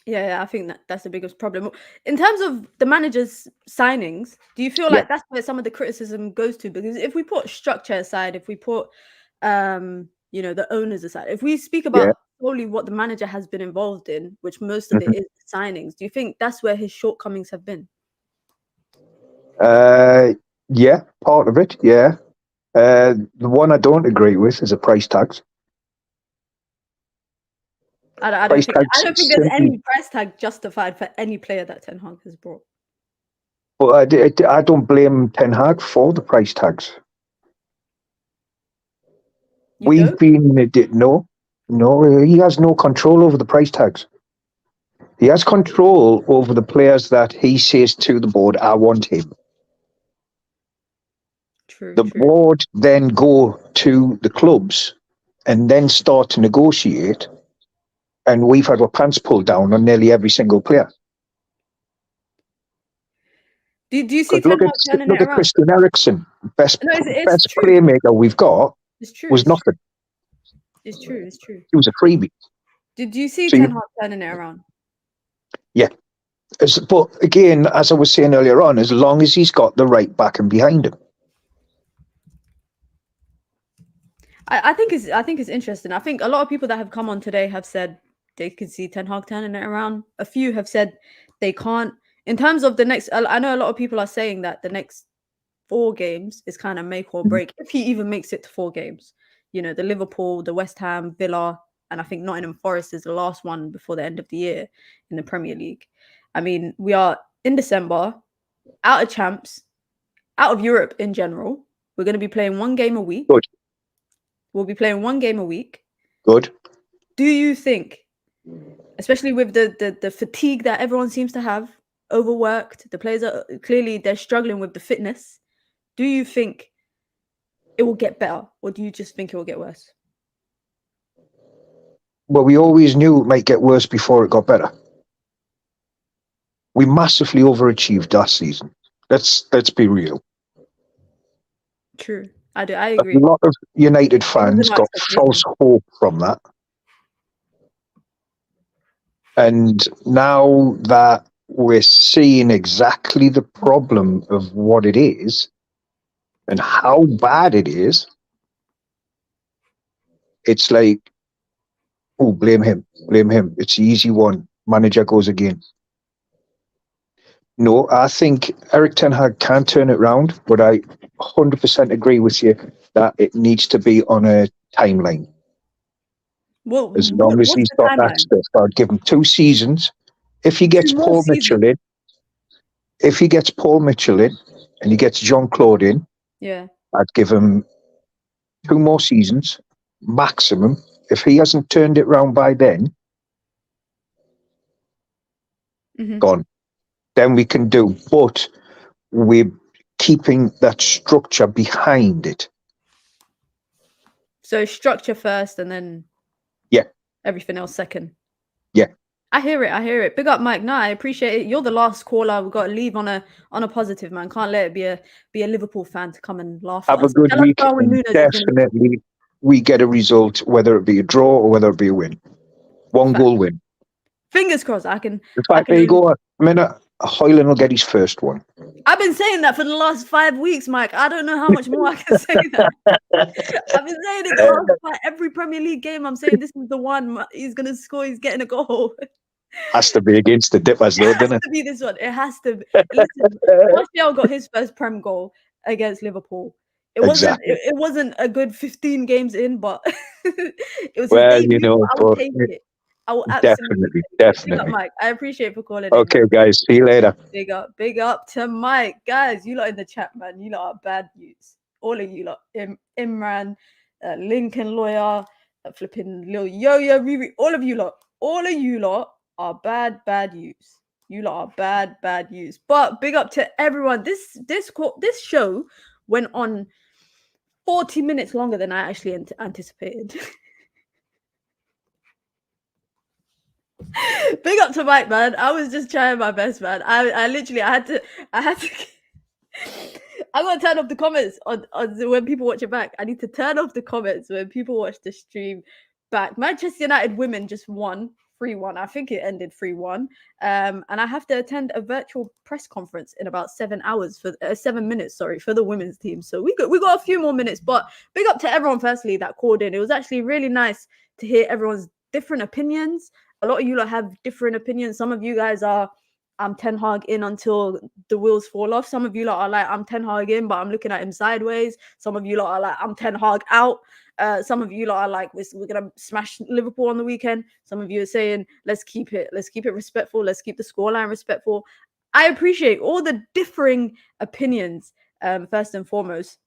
Yeah, I think that's the biggest problem. In terms of the manager's signings, do you feel like that's where some of the criticism goes to? Because if we put structure aside, if we put the owners aside, if we speak about solely what the manager has been involved in, which most of it is signings, do you think that's where his shortcomings have been? Yeah, part of it, yeah. The one I don't agree with is the price tags. I don't think there's any price tag justified for any player that Ten Hag has brought. Well, I don't blame Ten Hag for the price tags. No, he has no control over the price tags. He has control over the players that he says to the board, I want him. The board then go to the clubs and then start to negotiate. And we've had our pants pulled down on nearly every single player. Do you see Ten Hag turning it around? Christian Eriksen, best playmaker we've got, it's true, was nothing. It's true. It's true. He was a freebie. Did you see So Ten Hag turning it around? But again, as I was saying earlier on, as long as he's got the right backing behind him. I think it's interesting. I think a lot of people that have come on today have said they could see Ten Hag turning it around. A few have said they can't. In terms of the next, I know a lot of people are saying that the next 4 games is kind of make or break, if he even makes it to 4 games. You know, the Liverpool, the West Ham, Villa, and I think Nottingham Forest is the last one before the end of the year in the Premier League. I mean, we are in December, out of champs, out of Europe in general. We're going to be playing 1 game a week. Good. We'll be playing 1 game a week. Good. Do you think, especially with the fatigue that everyone seems to have, overworked, the players are clearly they're struggling with the fitness. Do you think it will get better, or do you just think it will get worse? Well, we always knew it might get worse before it got better. We massively overachieved last season. Let's be real. True. I agree. A lot of United fans got false hope from that. And now that we're seeing exactly the problem of what it is and how bad it is, it's like, oh, blame him. It's the easy one. Manager goes again. No, I think Eric Ten Hag can turn it round, but I 100% agree with you that it needs to be on a timeline. Well, as long as he's got that stuff, I'd give him 2 seasons. If he gets Paul Mitchell in, and he gets Jean-Claude in, yeah, I'd give him 2 more seasons maximum. If he hasn't turned it round by then, gone. Then we can do. But we're keeping that structure behind it. So structure first, and then everything else second. Yeah. I hear it. Big up, Mike. No, I appreciate it. You're the last caller. We've got to leave on a positive, man. Can't let it be a Liverpool fan to come and laugh at us. Have a good week. And definitely, we get a result, whether it be a draw or whether it be a win. 1 goal win. Fingers crossed. In fact, there you go. I mean, Hoyland will get his first one. I've been saying that for the last 5 weeks, Mike. I don't know how much more I can say that. I've been saying it every Premier League game. I'm saying this is the one. He's going to score. He's getting a goal. Has to be against the Dippers, though, doesn't it? It has to be this one. It has to be. Listen, Martial got his first Prem goal against Liverpool. It wasn't a good 15 games in, but it was. Well, his debut. I will take it. I will definitely. Big up, Mike. I appreciate it for calling. Okay, guys. See you later. Big up to Mike, guys. You lot in the chat, man. You lot are bad youths. All of you lot. Imran, Lincoln Lawyer, flipping Lil Yo-Yo, Riri. All of you lot are bad youths. You lot are bad youths. But big up to everyone. This show went on 40 minutes longer than I actually anticipated. Big up to Mike, man. I was just trying my best, man. I literally I had to I gotta turn off the comments on when people watch it back. I need to turn off the comments when people watch the stream back. Manchester United women just won 3-1. I think it ended 3-1. And I have to attend a virtual press conference in about 7 hours for 7 minutes, for the women's team. So we got a few more minutes, but big up to everyone firstly that called in. It was actually really nice to hear everyone's different opinions. A lot of you lot have different opinions. Some of you guys are, I'm Ten Hag in until the wheels fall off. Some of you lot are like, I'm Ten Hag in, but I'm looking at him sideways. Some of you lot are like, I'm Ten Hag out. Some of you lot are like, we're gonna smash Liverpool on the weekend. Some of you are saying, let's keep it respectful. Let's keep the scoreline respectful. I appreciate all the differing opinions. First and foremost.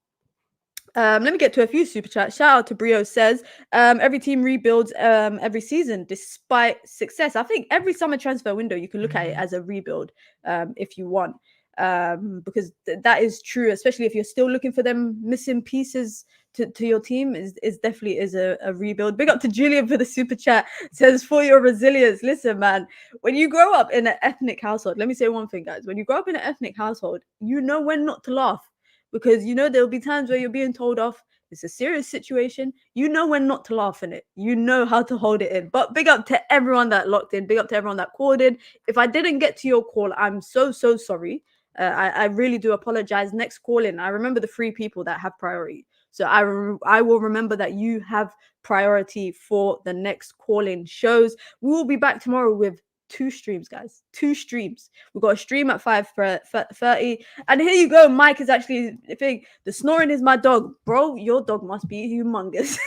Let me get to a few super chats. Shout out to Brio says, every team rebuilds every season despite success. I think every summer transfer window, you can look at it as a rebuild if you want, because that is true, especially if you're still looking for them missing pieces to your team. Is definitely is a rebuild. Big up to Julian for the super chat. Says, for your resilience. Listen, man, when you grow up in an ethnic household, let me say one thing, guys. When you grow up in an ethnic household, you know when not to laugh. Because, there'll be times where you're being told off. It's a serious situation. You know when not to laugh in it. You know how to hold it in. But big up to everyone that locked in. Big up to everyone that called in. If I didn't get to your call, I'm so sorry. I really do apologize. Next call in, I remember the 3 people that have priority. So I will remember that you have priority for the next call-in shows. We will be back tomorrow with 2 streams, guys. 2 streams. We've got a stream at 5:30. And here you go. Mike is actually, I think the snoring is my dog. Bro, your dog must be humongous.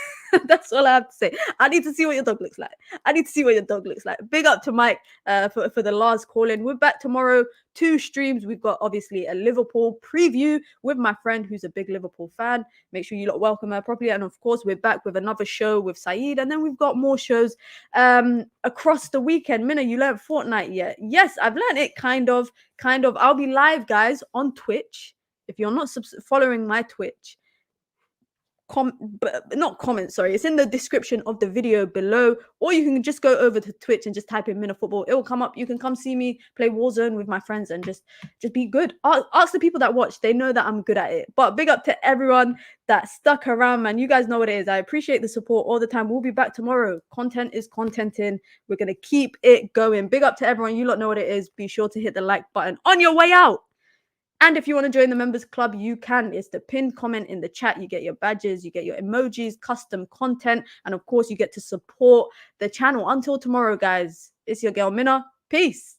That's all I have to say. I need to see what your dog looks like. I need to see what your dog looks like. Big up to Mike for the last call-in. We're back tomorrow. 2 streams. We've got obviously a Liverpool preview with my friend who's a big Liverpool fan. Make sure you lot welcome her properly. And of course, we're back with another show with Saeed. And then we've got more shows across the weekend. Minna, you learned Fortnite yet? Yes, I've learned it kind of. I'll be live, guys, on Twitch. If you're not following my Twitch, it's in the description of the video below, or you can just go over to Twitch and just type in MinaFootball. It will come up. You can come see me play Warzone with my friends and just be good. Ask the people that watch. They know that I'm good at it. But big up to everyone that stuck around, man. You guys know what it is. I appreciate the support all the time. We'll be back tomorrow. Content is contenting. We're gonna keep it going. Big up to everyone. You lot know what it is. Be sure to hit the like button on your way out. And if you want to join the members club, you can. It's the pinned comment in the chat. You get your badges, you get your emojis, custom content, and of course, you get to support the channel. Until tomorrow, guys, it's your girl Minna. Peace.